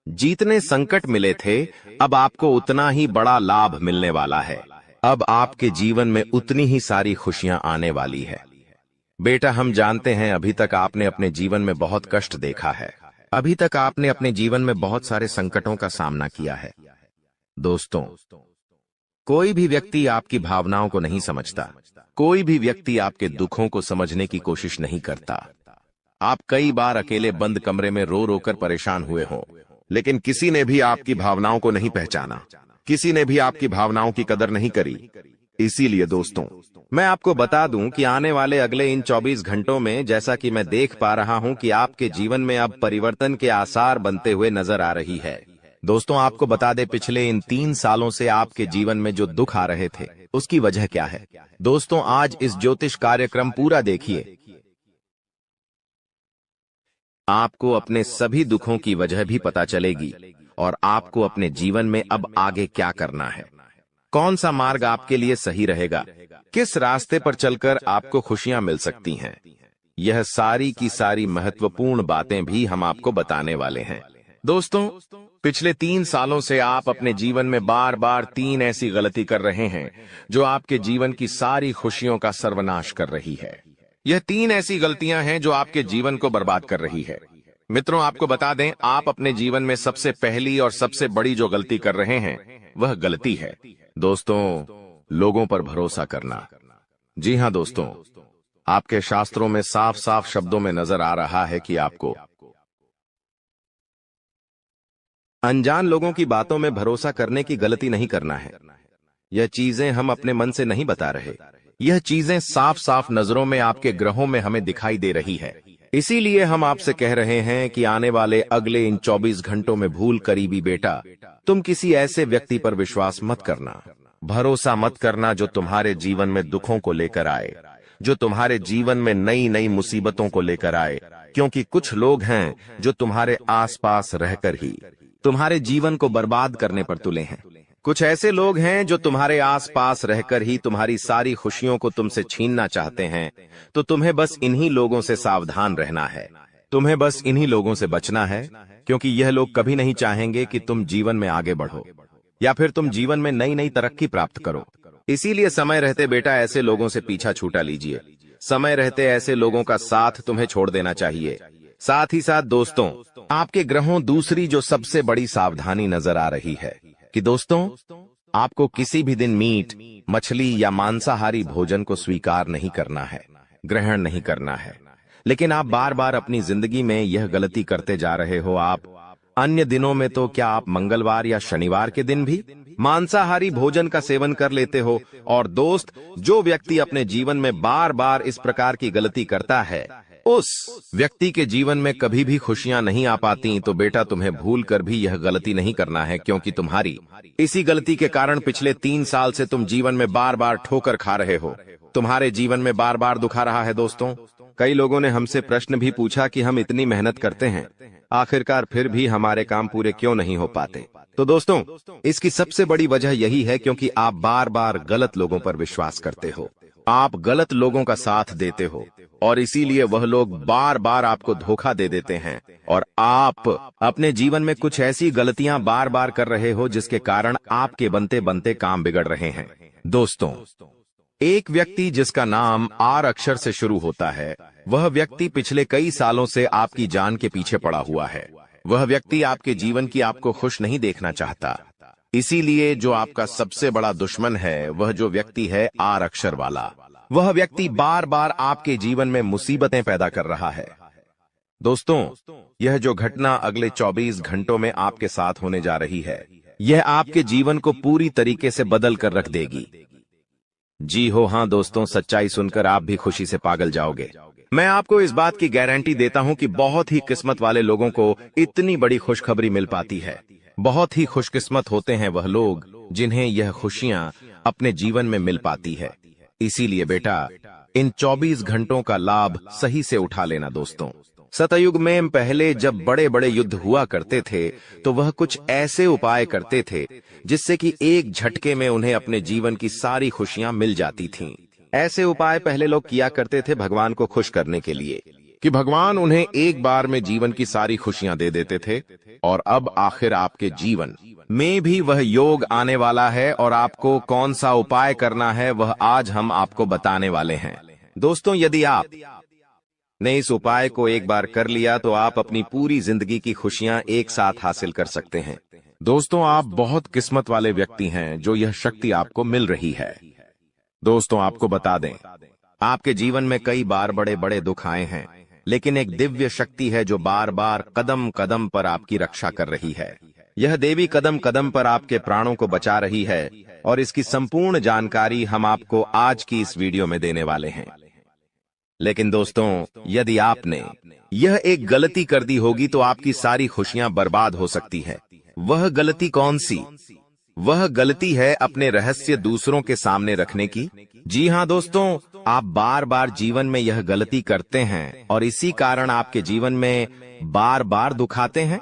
जितने संकट मिले थे, अब आपको उतना ही बड़ा लाभ मिलने वाला है। अब आपके जीवन में उतनी ही सारी खुशियां आने वाली है। बेटा, हम जानते हैं अभी तक आपने अपने जीवन में बहुत कष्ट देखा है। अभी तक आपने अपने जीवन में बहुत सारे संकटों का सामना किया है। दोस्तों, कोई भी व्यक्ति आपकी भावनाओं को नहीं समझता। कोई भी व्यक्ति आपके दुखों को समझने की कोशिश नहीं करता। आप कई बार अकेले बंद कमरे में रो रो कर परेशान हुए हों, लेकिन किसी ने भी आपकी भावनाओं को नहीं पहचाना, किसी ने भी आपकी भावनाओं की कदर नहीं करी। इसीलिए दोस्तों, मैं आपको बता दूं कि आने वाले अगले इन 24 घंटों में, जैसा कि मैं देख पा रहा हूं कि आपके जीवन में अब परिवर्तन के आसार बनते हुए नजर आ रही है। दोस्तों, आपको बता दें, पिछले इन 3 सालों से आपके जीवन में जो दुख आ रहे थे, उसकी वजह क्या है? दोस्तों, आज इस ज्योतिष कार्यक्रम पूरा देखिए। आपको अपने सभी दुखों की वजह भी पता चलेगी, और आपको अपने जीवन में अब आगे क्या करना है, कौन सा मार्ग आपके लिए सही रहेगा, किस रास्ते पर चलकर आपको खुशियां मिल सकती हैं। यह सारी की सारी महत्वपूर्ण बातें भी हम आपको बताने वाले हैं। दोस्तों, पिछले 3 सालों से आप अपने जीवन में बार बार 3 ऐसी गलती कर रहे हैं जो आपके जीवन की सारी खुशियों का सर्वनाश कर रही है। यह 3 ऐसी गलतियां हैं जो आपके जीवन को बर्बाद कर रही है। मित्रों, आपको बता दें, आप अपने जीवन में सबसे पहली और सबसे बड़ी जो गलती कर रहे हैं, वह गलती है। दोस्तों, लोगों पर भरोसा करना। जी हाँ दोस्तों, आपके शास्त्रों में साफ साफ शब्दों में नजर आ रहा है कि आपको अनजान लोगों की बातों में भरोसा करने की गलती नहीं करना है। यह चीजें हम अपने मन से नहीं बता रहे, यह चीजें साफ साफ नजरों में आपके ग्रहों में हमें दिखाई दे रही है। इसीलिए हम आपसे कह रहे हैं कि आने वाले अगले इन 24 घंटों में भूल करीबी बेटा, तुम किसी ऐसे व्यक्ति पर विश्वास मत करना, भरोसा मत करना जो तुम्हारे जीवन में दुखों को लेकर आए, जो तुम्हारे जीवन में नई नई मुसीबतों को लेकर आए। क्योंकि कुछ लोग हैं जो तुम्हारे आसपास रहकर ही तुम्हारे जीवन को बर्बाद करने पर तुले हैं। कुछ ऐसे लोग हैं जो तुम्हारे आसपास रहकर ही तुम्हारी सारी खुशियों को तुमसे छीनना चाहते हैं। तो तुम्हें बस इन्हीं लोगों से सावधान रहना है, तुम्हें बस इन्हीं लोगों से बचना है, क्योंकि यह लोग कभी नहीं चाहेंगे कि तुम जीवन में आगे बढ़ो या फिर तुम जीवन में नई नई तरक्की प्राप्त करो। इसीलिए समय रहते बेटा ऐसे लोगों से पीछा छूटा लीजिए। समय रहते ऐसे लोगों का साथ तुम्हें छोड़ देना चाहिए। साथ ही साथ दोस्तों, आपके ग्रहों दूसरी जो सबसे बड़ी सावधानी नजर आ रही है कि दोस्तों, आपको किसी भी दिन मीट, मछली या मांसाहारी भोजन को स्वीकार नहीं करना है, ग्रहण नहीं करना है। लेकिन आप बार बार अपनी जिंदगी में यह गलती करते जा रहे हो। आप अन्य दिनों में तो क्या आप मंगलवार या शनिवार के दिन भी मांसाहारी भोजन का सेवन कर लेते हो। और दोस्त, जो व्यक्ति अपने जीवन में बार बार इस प्रकार की गलती करता है, उस व्यक्ति के जीवन में कभी भी खुशियां नहीं आ पाती। तो बेटा, तुम्हें भूल कर भी यह गलती नहीं करना है, क्योंकि तुम्हारी इसी गलती के कारण पिछले 3 साल से तुम जीवन में बार बार ठोकर खा रहे हो, तुम्हारे जीवन में बार बार दुख आ रहा है। दोस्तों, कई लोगों ने हमसे प्रश्न भी पूछा कि हम इतनी मेहनत करते हैं, आखिरकार फिर भी हमारे काम पूरे क्यों नहीं हो पाते। तो दोस्तों, इसकी सबसे बड़ी वजह यही है क्योंकि आप बार बार गलत लोगों पर विश्वास करते हो, आप गलत लोगों का साथ देते हो, और इसीलिए वह लोग बार बार आपको धोखा दे देते हैं और आप अपने जीवन में कुछ ऐसी गलतियां बार बार कर रहे हो जिसके कारण आपके बनते बनते काम बिगड़ रहे हैं। दोस्तों, एक व्यक्ति जिसका नाम आर अक्षर से शुरू होता है, वह व्यक्ति पिछले कई सालों से आपकी जान के पीछे पड़ा हुआ है। वह व्यक्ति आपके जीवन की आपको खुश नहीं देखना चाहता। इसीलिए जो आपका सबसे बड़ा दुश्मन है, वह जो व्यक्ति है आर अक्षर वाला, वह व्यक्ति बार बार आपके जीवन में मुसीबतें पैदा कर रहा है। दोस्तों, यह जो घटना अगले 24 घंटों में आपके साथ होने जा रही है, यह आपके जीवन को पूरी तरीके से बदल कर रख देगी। जी हो हाँ दोस्तों, सच्चाई सुनकर आप भी खुशी से पागल जाओगे। मैं आपको इस बात की गारंटी देता हूं कि बहुत ही किस्मत वाले लोगों को इतनी बड़ी खुशखबरी मिल पाती है। बहुत ही खुशकिस्मत होते हैं वह लोग जिन्हें यह खुशियां अपने जीवन में मिल पाती है। इसीलिए बेटा, इन 24 घंटों का लाभ सही से उठा लेना। दोस्तों, सतयुग में पहले जब बड़े बड़े युद्ध हुआ करते थे, तो वह कुछ ऐसे उपाय करते थे जिससे कि एक झटके में उन्हें अपने जीवन की सारी खुशियां मिल जाती थीं। ऐसे उपाय पहले लोग किया करते थे भगवान को खुश करने के लिए, कि भगवान उन्हें एक बार में जीवन की सारी खुशियां दे देते थे। और अब आखिर आपके जीवन में भी वह योग आने वाला है, और आपको कौन सा उपाय करना है वह आज हम आपको बताने वाले हैं। दोस्तों, यदि आप ने इस उपाय को एक बार कर लिया तो आप अपनी पूरी जिंदगी की खुशियां एक साथ हासिल कर सकते हैं। दोस्तों, आप बहुत किस्मत वाले व्यक्ति हैं जो यह शक्ति आपको मिल रही है। दोस्तों, आपको बता दें, आपके जीवन में कई बार बड़े बड़े दुख आए हैं, लेकिन एक दिव्य शक्ति है जो बार बार कदम कदम पर आपकी रक्षा कर रही है। यह देवी कदम कदम पर आपके प्राणों को बचा रही है, और इसकी संपूर्ण जानकारी हम आपको आज की इस वीडियो में देने वाले हैं। लेकिन दोस्तों, यदि आपने यह एक गलती कर दी होगी तो आपकी सारी खुशियां बर्बाद हो सकती है। वह गलती कौन सी? वह गलती है अपने रहस्य दूसरों के सामने रखने की। जी हाँ दोस्तों, आप बार बार जीवन में यह गलती करते हैं और इसी कारण आपके जीवन में बार बार दुख आते हैं।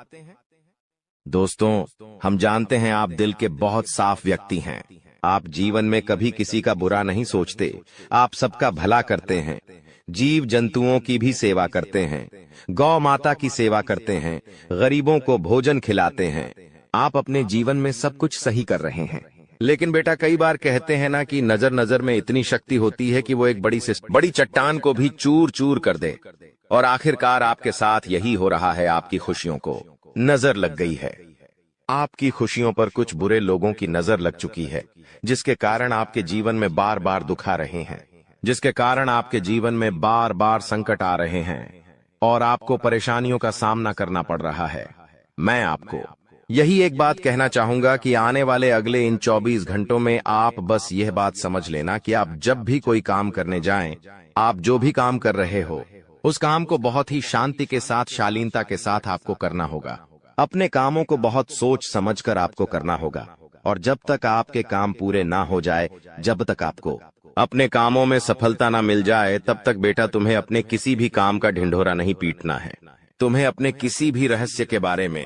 दोस्तों, हम जानते हैं आप दिल के बहुत साफ व्यक्ति हैं। आप जीवन में कभी किसी का बुरा नहीं सोचते, आप सबका भला करते हैं, जीव जंतुओं की भी सेवा करते हैं, गौ माता की सेवा करते हैं, गरीबों को भोजन खिलाते हैं। आप अपने जीवन में सब कुछ सही कर रहे हैं। लेकिन बेटा, कई बार कहते हैं ना कि नजर नजर में इतनी शक्ति होती है कि वो एक बड़ी चट्टान को भी चूर चूर कर दे। और आखिरकार आपके साथ यही हो रहा है। आपकी खुशियों को नजर लग गई है। आपकी खुशियों पर कुछ बुरे लोगों की नजर लग चुकी है, जिसके कारण आपके जीवन में बार बार दुख आ रहे हैं, जिसके कारण आपके जीवन में बार बार संकट आ रहे हैं और आपको परेशानियों का सामना करना पड़ रहा है। मैं आपको यही एक बात कहना चाहूंगा कि आने वाले अगले इन 24 घंटों में आप बस यह बात समझ लेना कि आप जब भी कोई काम करने जाएं, आप जो भी काम कर रहे हो, उस काम को बहुत ही शांति के साथ, शालीनता के साथ आपको करना होगा। अपने कामों को बहुत सोच समझकर आपको करना होगा और जब तक आपके काम पूरे ना हो जाए, जब तक आपको अपने कामों में सफलता ना मिल जाए, तब तक बेटा तुम्हें अपने किसी भी काम का ढिंढोरा नहीं पीटना है। तुम्हें अपने किसी भी रहस्य के बारे में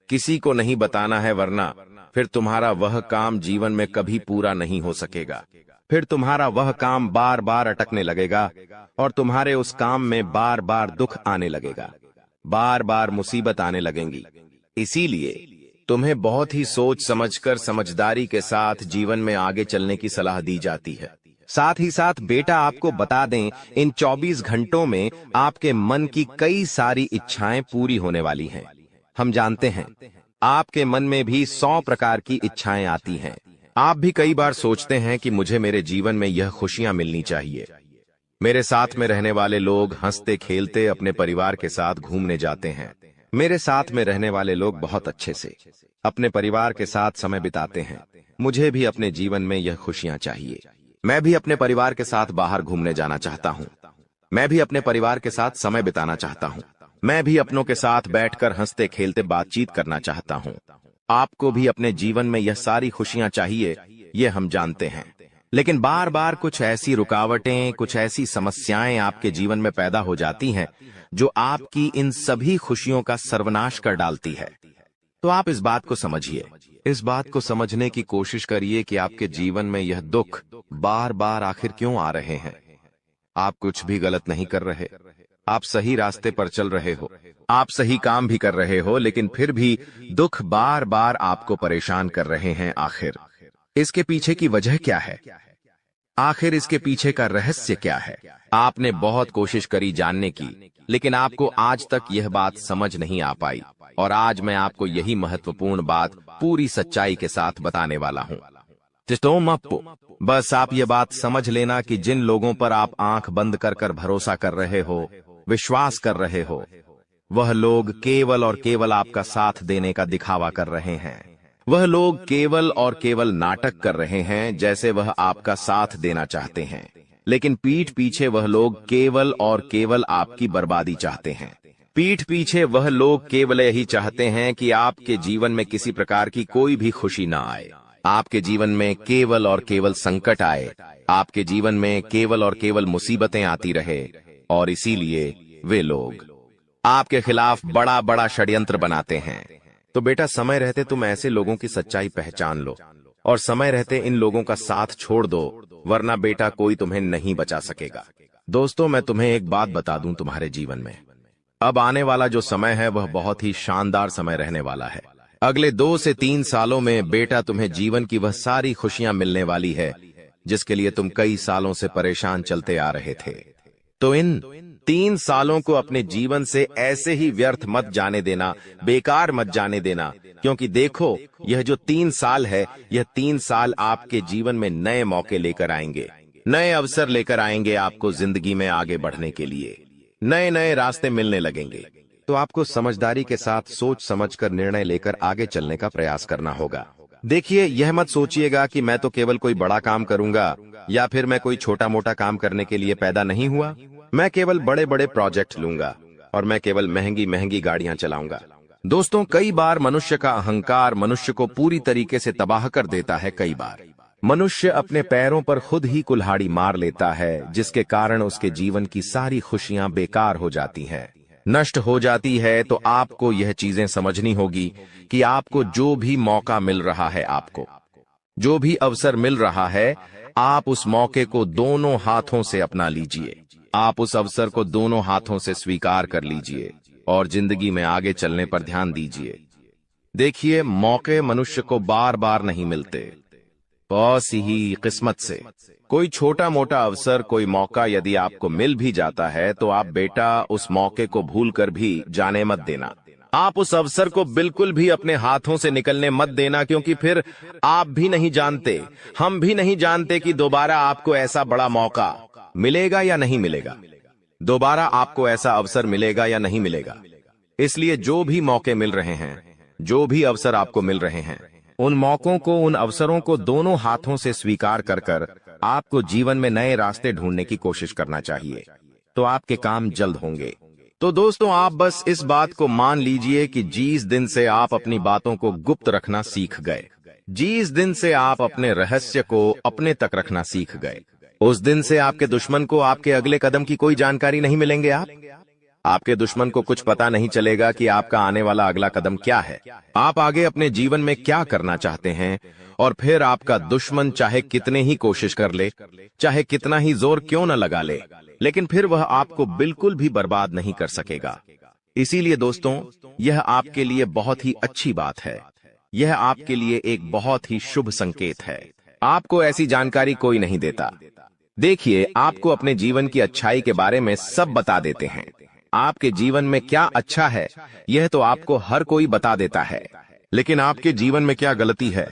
किसी को नहीं बताना है, वरना फिर तुम्हारा वह काम जीवन में कभी पूरा नहीं हो सकेगा। फिर तुम्हारा वह काम बार बार अटकने लगेगा और तुम्हारे उस काम में बार बार दुख आने लगेगा, बार बार मुसीबत आने लगेंगी। इसीलिए तुम्हें बहुत ही सोच समझकर, समझदारी के साथ जीवन में आगे चलने की सलाह दी जाती है। साथ ही साथ बेटा आपको बता दें, इन 24 घंटों में आपके मन की कई सारी इच्छाएं पूरी होने वाली हैं। हम जानते हैं आपके मन में भी 100 प्रकार की इच्छाएं आती हैं। आप भी कई बार सोचते हैं कि मुझे मेरे जीवन में यह खुशियां मिलनी चाहिए, मेरे साथ में रहने वाले लोग हंसते खेलते अपने परिवार के साथ घूमने जाते हैं, मेरे साथ में रहने वाले लोग बहुत अच्छे से अपने परिवार के साथ समय बिताते हैं। मुझे भी अपने जीवन में यह खुशियां चाहिए। मैं भी अपने परिवार के साथ बाहर घूमने जाना चाहता हूं। मैं भी अपने परिवार के साथ समय बिताना चाहता हूं। मैं भी अपनों के साथ बैठकर हंसते खेलते बातचीत करना चाहता हूं। आपको भी अपने जीवन में यह सारी खुशियां चाहिए, ये हम जानते हैं। लेकिन बार बार कुछ ऐसी रुकावटें, कुछ ऐसी समस्याएं आपके जीवन में पैदा हो जाती हैं जो आपकी इन सभी खुशियों का सर्वनाश कर डालती है। तो आप इस बात को समझिए, इस बात को समझने की कोशिश करिए कि आपके जीवन में यह दुख बार बार आखिर क्यों आ रहे हैं। आप कुछ भी गलत नहीं कर रहे, आप सही रास्ते पर चल रहे हो, आप सही काम भी कर रहे हो, लेकिन फिर भी दुख बार बार आपको परेशान कर रहे हैं। आखिर इसके पीछे की वजह क्या है? आखिर इसके पीछे का रहस्य क्या है? आपने बहुत कोशिश करी जानने की, लेकिन आपको आज तक यह बात समझ नहीं आ पाई और आज मैं आपको यही महत्वपूर्ण बात पूरी सच्चाई के साथ बताने वाला हूं। बस आप ये बात समझ लेना कि जिन लोगों पर आप आंख बंद कर कर भरोसा कर रहे हो, विश्वास कर रहे हो, वह लोग केवल और केवल आपका साथ देने का दिखावा कर रहे हैं। वह लोग केवल और केवल नाटक कर रहे हैं, जैसे वह आपका साथ देना चाहते हैं, लेकिन पीठ पीछे वह लोग केवल और केवल आपकी बर्बादी चाहते हैं। पीठ पीछे वह लोग केवल यही चाहते हैं कि आपके जीवन में किसी प्रकार की कोई भी खुशी ना आए, आपके जीवन में केवल और केवल संकट आए, आपके जीवन में केवल और केवल मुसीबतें आती रहे। और इसीलिए वे लोग आपके खिलाफ बड़ा बड़ा षड्यंत्र बनाते हैं। तो बेटा, समय रहते तुम ऐसे लोगों की सच्चाई पहचान लो और समय रहते इन लोगों का साथ छोड़ दो, वरना बेटा कोई तुम्हें नहीं बचा सकेगा। दोस्तों, मैं तुम्हें एक बात बता दूं, तुम्हारे जीवन में अब आने वाला जो समय है वह बहुत ही शानदार समय रहने वाला है। अगले 2 से 3 सालों में बेटा तुम्हें जीवन की वह सारी खुशियां मिलने वाली है जिसके लिए तुम कई सालों से परेशान चलते आ रहे थे। तो इन 3 सालों को अपने जीवन से ऐसे ही व्यर्थ मत जाने देना, बेकार मत जाने देना, क्योंकि देखो, यह जो 3 साल है, यह 3 साल आपके जीवन में नए मौके लेकर आएंगे, नए अवसर लेकर आएंगे आपको जिंदगी में आगे बढ़ने के लिए। नए नए रास्ते मिलने लगेंगे। तो आपको समझदारी के साथ सोच समझकर निर्णय लेकर आगे चलने का प्रयास करना होगा। देखिए, यह मत सोचिएगा कि मैं तो केवल कोई बड़ा काम करूंगा या फिर मैं कोई छोटा मोटा काम करने के लिए पैदा नहीं हुआ। मैं केवल बड़े बड़े प्रोजेक्ट लूंगा और मैं केवल महंगी महंगी गाड़ियां चलाऊंगा। दोस्तों, कई बार मनुष्य का अहंकार मनुष्य को पूरी तरीके से तबाह कर देता है। कई बार मनुष्य अपने पैरों पर खुद ही कुल्हाड़ी मार लेता है, जिसके कारण उसके जीवन की सारी खुशियां बेकार हो जाती हैं, नष्ट हो जाती है। तो आपको यह चीजें समझनी होगी कि आपको जो भी मौका मिल रहा है, आपको जो भी अवसर मिल रहा है, आप उस मौके को दोनों हाथों से अपना लीजिए। आप उस अवसर को दोनों हाथों से स्वीकार कर लीजिए और जिंदगी में आगे चलने पर ध्यान दीजिए। देखिए, मौके मनुष्य को बार बार नहीं मिलते, बस ही किस्मत से। कोई छोटा मोटा अवसर, कोई मौका यदि आपको मिल भी जाता है तो आप बेटा उस मौके को भूलकर भी जाने मत देना। आप उस अवसर को बिल्कुल भी अपने हाथों से निकलने मत देना, क्योंकि फिर आप भी नहीं जानते, हम भी नहीं जानते कि दोबारा आपको ऐसा बड़ा मौका मिलेगा या नहीं मिलेगा, दोबारा आपको ऐसा अवसर मिलेगा या नहीं मिलेगा। इसलिए जो भी मौके मिल रहे हैं, जो भी अवसर आपको मिल रहे हैं, उन मौकों को, उन अवसरों को दोनों हाथों से स्वीकार कर कर आपको जीवन में नए रास्ते ढूंढने की कोशिश करना चाहिए, तो आपके काम जल्द होंगे। तो दोस्तों, आप बस इस बात को मान लीजिए कि जिस दिन से आप अपनी बातों को गुप्त रखना सीख गए, जिस दिन से आप अपने रहस्य को अपने तक रखना सीख गए, उस दिन से आपके दुश्मन को आपके अगले कदम की कोई जानकारी नहीं मिलेंगे। आपके दुश्मन को कुछ पता नहीं चलेगा कि आपका आने वाला अगला कदम क्या है, आप आगे अपने जीवन में क्या करना चाहते हैं। और फिर आपका दुश्मन चाहे कितने ही कोशिश कर ले, चाहे कितना ही जोर क्यों न लगा ले, लेकिन फिर वह आपको बिल्कुल भी बर्बाद नहीं कर सकेगा। इसीलिए दोस्तों, यह आपके लिए बहुत ही अच्छी बात है, यह आपके लिए एक बहुत ही शुभ संकेत है। आपको ऐसी जानकारी कोई नहीं देता। देखिए, आपको अपने जीवन की अच्छाई के बारे में सब बता देते हैं। आपके जीवन में क्या अच्छा है, यह तो आपको हर कोई बता देता है, लेकिन आपके जीवन में क्या गलती है,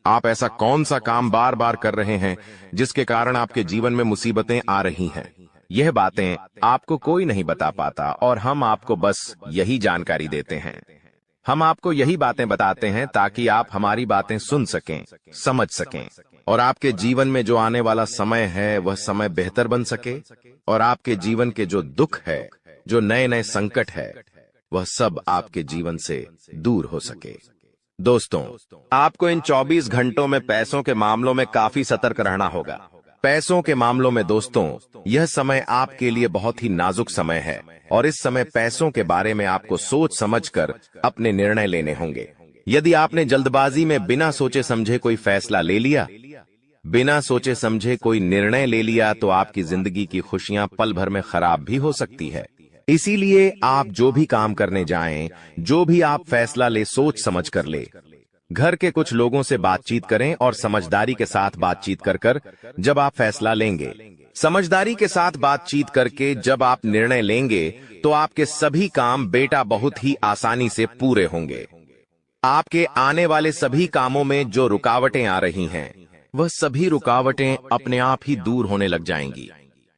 आप ऐसा कौन सा काम बार बार कर रहे हैं जिसके कारण आपके जीवन में मुसीबतें आ रही हैं, यह बातें आपको कोई नहीं बता पाता, और हम आपको बस यही जानकारी देते हैं। हम आपको यही बातें बताते हैं ताकि आप हमारी बातें सुन सकें, समझ सकें, और आपके जीवन में जो आने वाला समय है वह समय बेहतर बन सके, और आपके जीवन के जो दुख है, जो नए नए संकट है, वह सब आपके जीवन से दूर हो सके। दोस्तों, आपको इन 24 घंटों में पैसों के मामलों में काफी सतर्क रहना होगा। पैसों के मामलों में दोस्तों, यह समय आपके लिए बहुत ही नाजुक समय है, और इस समय पैसों के बारे में आपको सोच समझकर अपने निर्णय लेने होंगे। यदि आपने जल्दबाजी में बिना सोचे समझे कोई फैसला ले लिया, बिना सोचे समझे कोई निर्णय ले लिया, तो आपकी जिंदगी की खुशियां पल भर में खराब भी हो सकती है। इसीलिए आप जो भी काम करने जाएं, जो भी आप फैसला ले, सोच समझ कर ले। घर के कुछ लोगों से बातचीत करें और समझदारी के साथ बातचीत कर कर जब आप फैसला लेंगे, समझदारी के साथ बातचीत करके जब आप निर्णय लेंगे, तो आपके सभी काम बेटा बहुत ही आसानी से पूरे होंगे। आपके आने वाले सभी कामों में जो रुकावटें आ रही हैं, वह सभी रुकावटें अपने आप ही दूर होने लग जाएंगी।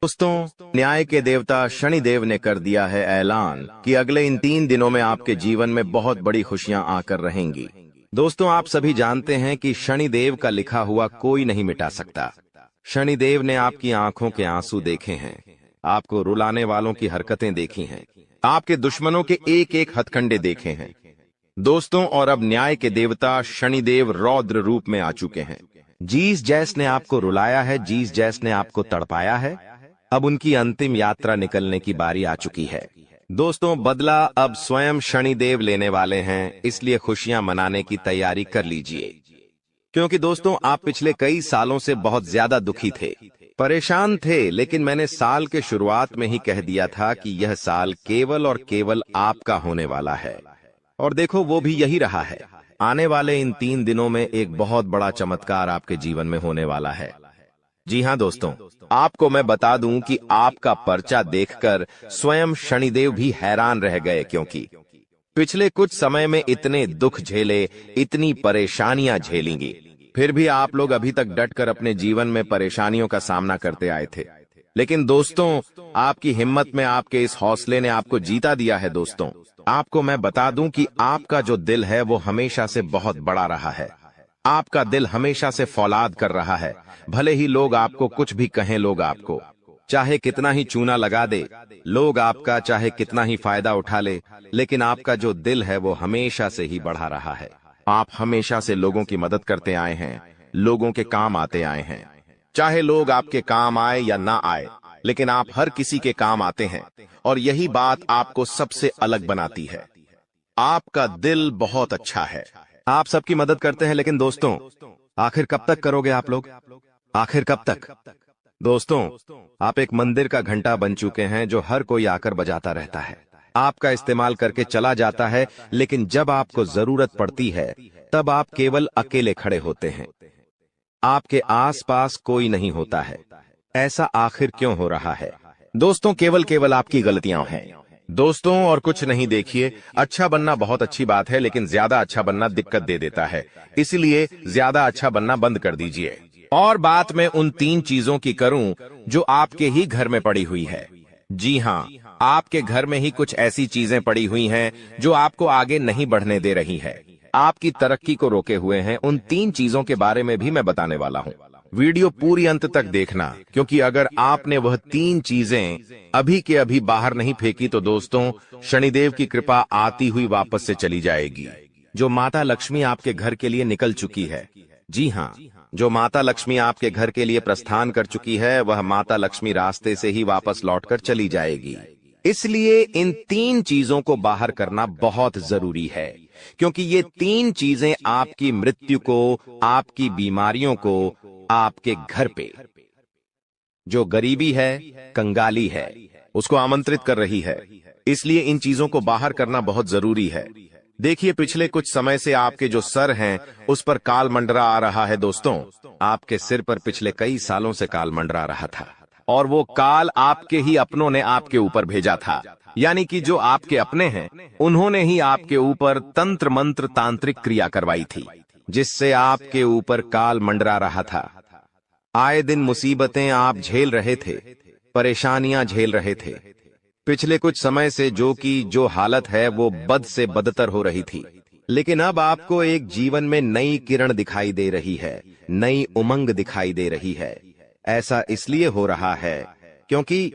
दोस्तों, न्याय के देवता शनिदेव ने कर दिया है ऐलान कि अगले इन 3 दिनों में आपके जीवन में बहुत बड़ी खुशियां आकर रहेंगी। दोस्तों, आप सभी जानते हैं कि शनिदेव का लिखा हुआ कोई नहीं मिटा सकता। शनिदेव ने आपकी आंखों के आंसू देखे हैं, आपको रुलाने वालों की हरकतें देखी हैं, आपके दुश्मनों के एक एक हथकंडे देखे हैं दोस्तों। और अब न्याय के देवता शनिदेव रौद्र रूप में आ चुके हैं। जिस जैस ने आपको रुलाया है, जिस जैस ने आपको तड़पाया है, अब उनकी अंतिम यात्रा निकलने की बारी आ चुकी है। दोस्तों, बदला अब स्वयं शनिदेव लेने वाले हैं, इसलिए खुशियां मनाने की तैयारी कर लीजिए। क्योंकि दोस्तों, आप पिछले कई सालों से बहुत ज्यादा दुखी थे, परेशान थे, लेकिन मैंने साल के शुरुआत में ही कह दिया था कि यह साल केवल और केवल आपका होने वाला है। और देखो, वो भी यही रहा है। आने वाले इन 3 दिनों में एक बहुत बड़ा चमत्कार आपके जीवन में होने वाला है। जी हाँ दोस्तों, आपको मैं बता दूं कि आपका पर्चा देखकर स्वयं शनिदेव भी हैरान रह गए, क्योंकि पिछले कुछ समय में इतने दुख झेले, इतनी परेशानियां झेलेंगी, फिर भी आप लोग अभी तक डटकर अपने जीवन में परेशानियों का सामना करते आए थे। लेकिन दोस्तों, आपकी हिम्मत में, आपके इस हौसले ने आपको जीता दिया है। दोस्तों, आपको मैं बता दूं कि आपका जो दिल है वो हमेशा से बहुत बड़ा रहा है। आपका दिल हमेशा से फौलाद कर रहा है। भले ही लोग आपको कुछ भी कहें, लोग आपको चाहे कितना ही चूना लगा दे, लोग आपका चाहे कितना ही फायदा उठा ले, लेकिन आपका जो दिल है वो हमेशा से ही बढ़ा रहा है। आप हमेशा से लोगों की मदद करते आए हैं, लोगों के काम आते आए हैं। चाहे लोग आपके काम आए या ना आए, लेकिन आप हर किसी के काम आते हैं, और यही बात आपको सबसे अलग बनाती है। आपका दिल बहुत अच्छा है, आप सबकी मदद करते हैं, लेकिन दोस्तों, आखिर कब तक करोगे आप लोग? आखिर कब तक? दोस्तों, आप एक मंदिर का घंटा बन चुके हैं जो हर कोई आकर बजाता रहता है, आपका इस्तेमाल करके चला जाता है, लेकिन जब आपको जरूरत पड़ती है तब आप केवल अकेले खड़े होते हैं, आपके आसपास कोई नहीं होता है। ऐसा आखिर क्यों हो रहा है? दोस्तों, केवल आपकी गलतियां हैं। दोस्तों और कुछ नहीं, देखिए, अच्छा बनना बहुत अच्छी बात है, लेकिन ज्यादा अच्छा बनना दिक्कत दे देता है। इसलिए ज्यादा अच्छा बनना बंद कर दीजिए। और बात मैं उन 3 चीजों की करूं जो आपके ही घर में पड़ी हुई है। जी हाँ, आपके घर में ही कुछ ऐसी चीजें पड़ी हुई हैं जो आपको आगे नहीं बढ़ने दे रही है, आपकी तरक्की को रोके हुए हैं। उन 3 चीजों के बारे में भी मैं बताने वाला हूं। वीडियो पूरी अंत तक देखना, क्योंकि अगर आपने वह 3 चीजें अभी के अभी बाहर नहीं फेंकी तो दोस्तों, शनिदेव की कृपा आती हुई वापस से चली जाएगी। जो माता लक्ष्मी आपके घर के लिए निकल चुकी है, जी हाँ, जो माता लक्ष्मी आपके घर के लिए प्रस्थान कर चुकी है, वह माता लक्ष्मी रास्ते से ही वापस लौटकर चली जाएगी। इसलिए इन 3 चीजों को बाहर करना बहुत जरूरी है, क्योंकि ये 3 चीजें आपकी मृत्यु को, आपकी बीमारियों को, आपके घर पे जो गरीबी है, कंगाली है, उसको आमंत्रित कर रही है। इसलिए इन चीजों को बाहर करना बहुत जरूरी है। देखिए, पिछले कुछ समय से आपके जो सर हैं उस पर काल मंडरा आ रहा है। दोस्तों, आपके सिर पर पिछले कई सालों से काल मंडरा रहा था, और वो काल आपके ही अपनों ने आपके ऊपर भेजा था। यानी कि जो आपके अपने हैं, उन्होंने ही आपके ऊपर तंत्र मंत्र तांत्रिक क्रिया करवाई थी, जिससे आपके ऊपर काल मंडरा रहा था। आए दिन मुसीबतें आप झेल रहे थे, परेशानियां झेल रहे थे। पिछले कुछ समय से जो हालत है वो बद से बदतर हो रही थी, लेकिन अब आपको एक जीवन में नई किरण दिखाई दे रही है, नई उमंग दिखाई दे रही है। ऐसा इसलिए हो रहा है क्योंकि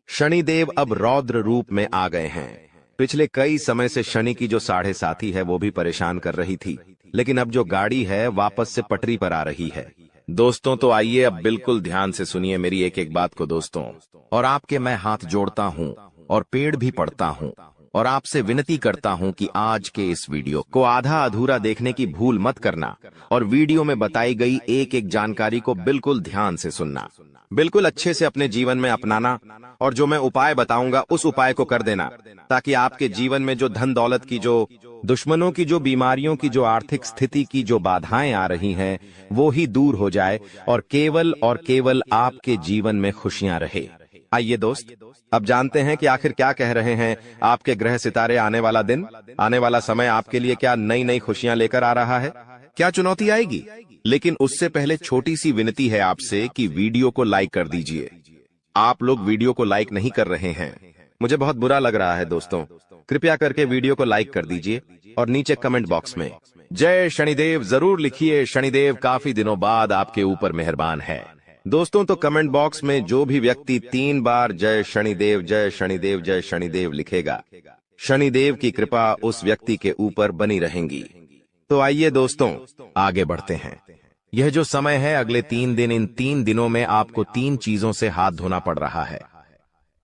शनिदेव अब रौद्र रूप में आ गए हैं। पिछले कई समय से शनि की जो 7.5 है वो भी परेशान कर रही थी, लेकिन अब जो गाड़ी है वापस से पटरी पर आ रही है। दोस्तों, तो आइए अब बिल्कुल ध्यान से सुनिए मेरी एक एक बात को दोस्तों, और आपके मैं हाथ जोड़ता हूं और पेड़ भी पड़ता हूं और आपसे विनती करता हूं कि आज के इस वीडियो को आधा अधूरा देखने की भूल मत करना, और वीडियो में बताई गई एक एक जानकारी को बिल्कुल ध्यान से सुनना, बिल्कुल अच्छे से अपने जीवन में अपनाना, और जो मैं उपाय बताऊंगा उस उपाय को कर देना, ताकि आपके जीवन में जो धन दौलत की, जो दुश्मनों की, जो बीमारियों की, जो आर्थिक स्थिति की जो बाधाएं आ रही हैं, वो ही दूर हो जाए और केवल आपके जीवन में खुशियां रहे। आइए दोस्त, अब जानते हैं कि आखिर क्या कह रहे हैं आपके ग्रह सितारे। आने वाला दिन, आने वाला समय आपके लिए क्या नई नई खुशियां लेकर आ रहा है, क्या चुनौती आएगी। लेकिन उससे पहले छोटी सी विनती है आपसे कि वीडियो को लाइक कर दीजिए। आप लोग वीडियो को लाइक नहीं कर रहे हैं, मुझे बहुत बुरा लग रहा है दोस्तों। कृपया करके वीडियो को लाइक कर दीजिए और नीचे कमेंट बॉक्स में जय शनिदेव जरूर लिखिए। शनिदेव काफी दिनों बाद आपके ऊपर मेहरबान है। दोस्तों, तो कमेंट बॉक्स में जो भी व्यक्ति 3 बार जय शनिदेव जय शनिदेव जय शनिदेव लिखेगा, शनिदेव की कृपा उस व्यक्ति के ऊपर बनी रहेंगी। तो आइए दोस्तों, आगे बढ़ते हैं। यह जो समय है अगले 3 दिन, इन 3 दिनों में आपको 3 चीजों से हाथ धोना पड़ रहा है।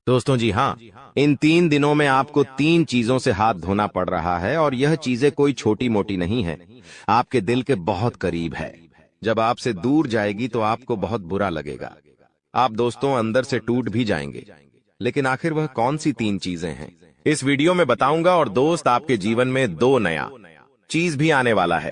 दोस्तों जी हाँ, इन 3 दिनों में आपको 3 चीजों से हाथ धोना पड़ रहा है, और यह चीजें कोई छोटी मोटी नहीं है, आपके दिल के बहुत करीब है। जब आपसे दूर जाएगी तो आपको बहुत बुरा लगेगा, आप दोस्तों अंदर से टूट भी जाएंगे। लेकिन आखिर वह कौन सी 3 चीजें हैं, इस वीडियो में बताऊंगा। और दोस्त, आपके जीवन में 2 नया चीज भी आने वाला है।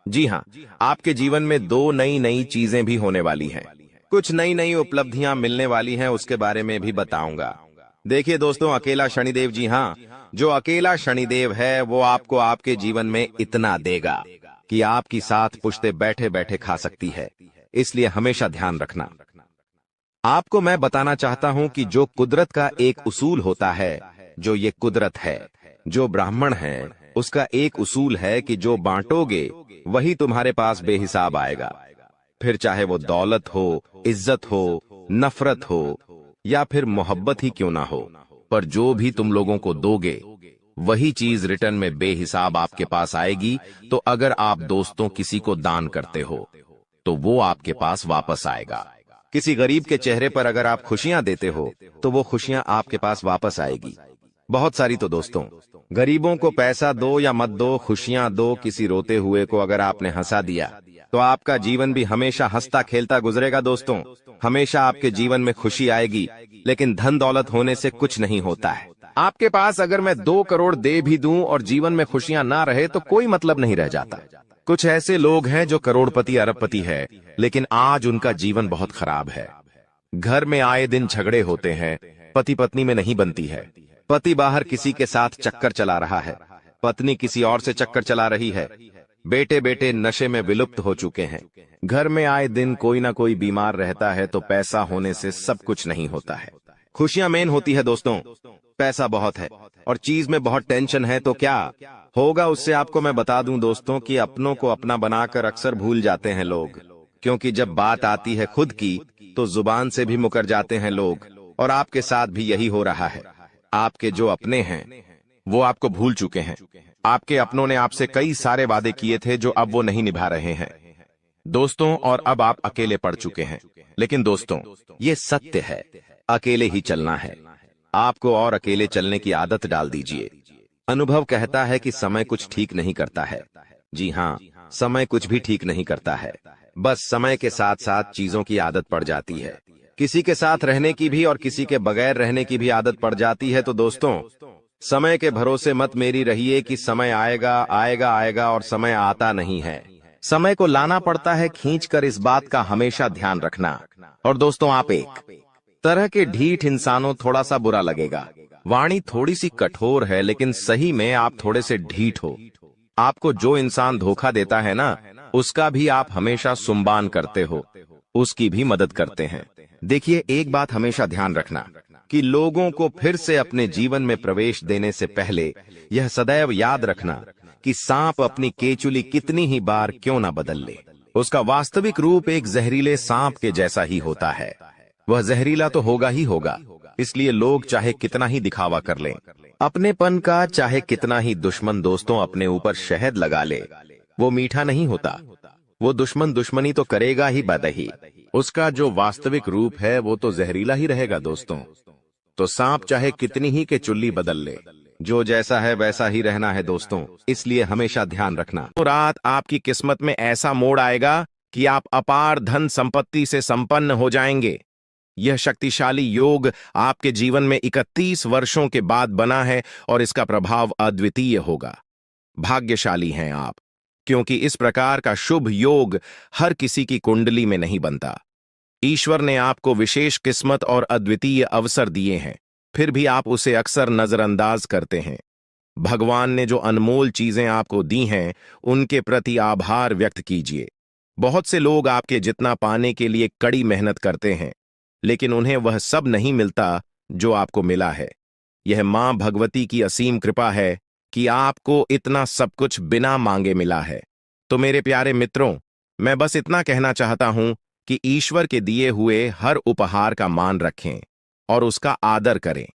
जी हाँ, आपके जीवन में 2 नई चीजें भी होने वाली हैं। कुछ नई उपलब्धियां मिलने वाली हैं, उसके बारे में भी बताऊंगा। देखिए दोस्तों, अकेला शनिदेव, जी हाँ, जो अकेला शनिदेव है वो आपको आपके जीवन में इतना देगा कि आपकी 7 पुश्ते बैठे बैठे खा सकती है। इसलिए हमेशा ध्यान रखना। आपको मैं बताना चाहता हूं कि जो कुदरत का एक उसूल होता है, जो ये कुदरत है, जो ब्राह्मण है, उसका एक उसूल है कि जो बांटोगे वही तुम्हारे पास बेहिसाब आएगा। फिर चाहे वो दौलत हो, इज्जत हो, नफरत हो, या फिर मोहब्बत ही क्यों ना हो, पर जो भी तुम लोगों को दोगे वही चीज रिटर्न में बेहिसाब आपके पास आएगी। तो अगर आप दोस्तों किसी को दान करते हो तो वो आपके पास वापस आएगा। किसी गरीब के चेहरे पर अगर आप खुशियां देते हो तो वो खुशियां आपके पास वापस आएगी। बहुत सारी। तो दोस्तों, गरीबों को पैसा दो या मत दो, खुशियां दो। किसी रोते हुए को अगर आपने हंसा दिया तो आपका जीवन भी हमेशा हंसता खेलता गुजरेगा। दोस्तों, हमेशा आपके जीवन में खुशी आएगी। लेकिन धन दौलत होने से कुछ नहीं होता है। आपके पास अगर मैं 2 करोड़ दे भी दूं और जीवन में खुशियां ना रहे तो कोई मतलब नहीं रह जाता। कुछ ऐसे लोग हैं जो करोड़पति अरबपति है, लेकिन आज उनका जीवन बहुत खराब है। घर में आए दिन झगड़े होते हैं, पति पत्नी में नहीं बनती है, पति बाहर किसी के साथ चक्कर चला रहा है, पत्नी किसी और से चक्कर चला रही है, बेटे बेटे नशे में विलुप्त हो चुके हैं, घर में आए दिन कोई ना कोई बीमार रहता है, तो पैसा होने से सब कुछ नहीं होता है। खुशियां मेन होती है दोस्तों, पैसा बहुत है और चीज में बहुत टेंशन है, तो क्या होगा उससे आपको मैं बता दूं दोस्तों कि अपनों को अपना बनाकर अक्सर भूल जाते हैं लोग, क्योंकि जब बात आती है खुद की तो जुबान से भी मुकर जाते हैं लोग। और आपके साथ भी यही हो रहा है। आपके जो अपने हैं वो आपको भूल चुके हैं। आपके अपनों ने आपसे कई सारे वादे किए थे जो अब वो नहीं निभा रहे हैं दोस्तों, और अब आप अकेले पड़ चुके हैं। लेकिन दोस्तों ये सत्य है, अकेले ही चलना है आपको, और अकेले चलने की आदत डाल दीजिए। अनुभव कहता है कि समय कुछ ठीक नहीं करता है। जी हाँ, समय कुछ भी ठीक नहीं करता है, बस समय के साथ साथ चीजों की आदत पड़ जाती है। किसी के साथ रहने की भी और किसी के बगैर रहने की भी आदत पड़ जाती है। तो दोस्तों समय के भरोसे मत मेरी रहिए कि समय आएगा आएगा आएगा और समय आता नहीं है। समय को लाना पड़ता है खींच कर, इस बात का हमेशा ध्यान रखना। और दोस्तों आप एक तरह के ढीठ इंसानों, थोड़ा सा बुरा लगेगा, वाणी थोड़ी सी कठोर है, लेकिन सही में आप थोड़े से ढीठ हो। आपको जो इंसान धोखा देता है ना, उसका भी आप हमेशा सुम्बान करते हो, उसकी भी मदद करते हैं। देखिए एक बात हमेशा ध्यान रखना कि लोगों को फिर से अपने जीवन में प्रवेश देने से पहले यह सदैव याद रखना कि सांप अपनी केचुली कितनी ही बार क्यों ना बदल ले, उसका वास्तविक रूप एक जहरीले सांप के जैसा ही होता है। वह जहरीला तो होगा ही होगा, इसलिए लोग चाहे कितना ही दिखावा कर लें अपनेपन का, चाहे कितना ही दुश्मन दोस्तों अपने ऊपर शहद लगा ले, वो मीठा नहीं होता। वो दुश्मन दुश्मनी तो करेगा ही बदही, उसका जो वास्तविक रूप है वो तो जहरीला ही रहेगा दोस्तों। तो सांप चाहे कितनी ही के चुल्ली बदल ले, जो जैसा है वैसा ही रहना है दोस्तों, इसलिए हमेशा ध्यान रखना। तो रात आपकी किस्मत में ऐसा मोड़ आएगा कि आप अपार धन संपत्ति से संपन्न हो जाएंगे। यह शक्तिशाली योग आपके जीवन में 31 वर्षों के बाद बना है और इसका प्रभाव अद्वितीय होगा। भाग्यशाली हैं आप, क्योंकि इस प्रकार का शुभ योग हर किसी की कुंडली में नहीं बनता। ईश्वर ने आपको विशेष किस्मत और अद्वितीय अवसर दिए हैं, फिर भी आप उसे अक्सर नजरअंदाज करते हैं। भगवान ने जो अनमोल चीजें आपको दी हैं, उनके प्रति आभार व्यक्त कीजिए। बहुत से लोग आपके जितना पाने के लिए कड़ी मेहनत करते हैं, लेकिन उन्हें वह सब नहीं मिलता जो आपको मिला है। यह मां भगवती की असीम कृपा है कि आपको इतना सब कुछ बिना मांगे मिला है। तो मेरे प्यारे मित्रों, मैं बस इतना कहना चाहता हूं कि ईश्वर के दिए हुए हर उपहार का मान रखें और उसका आदर करें।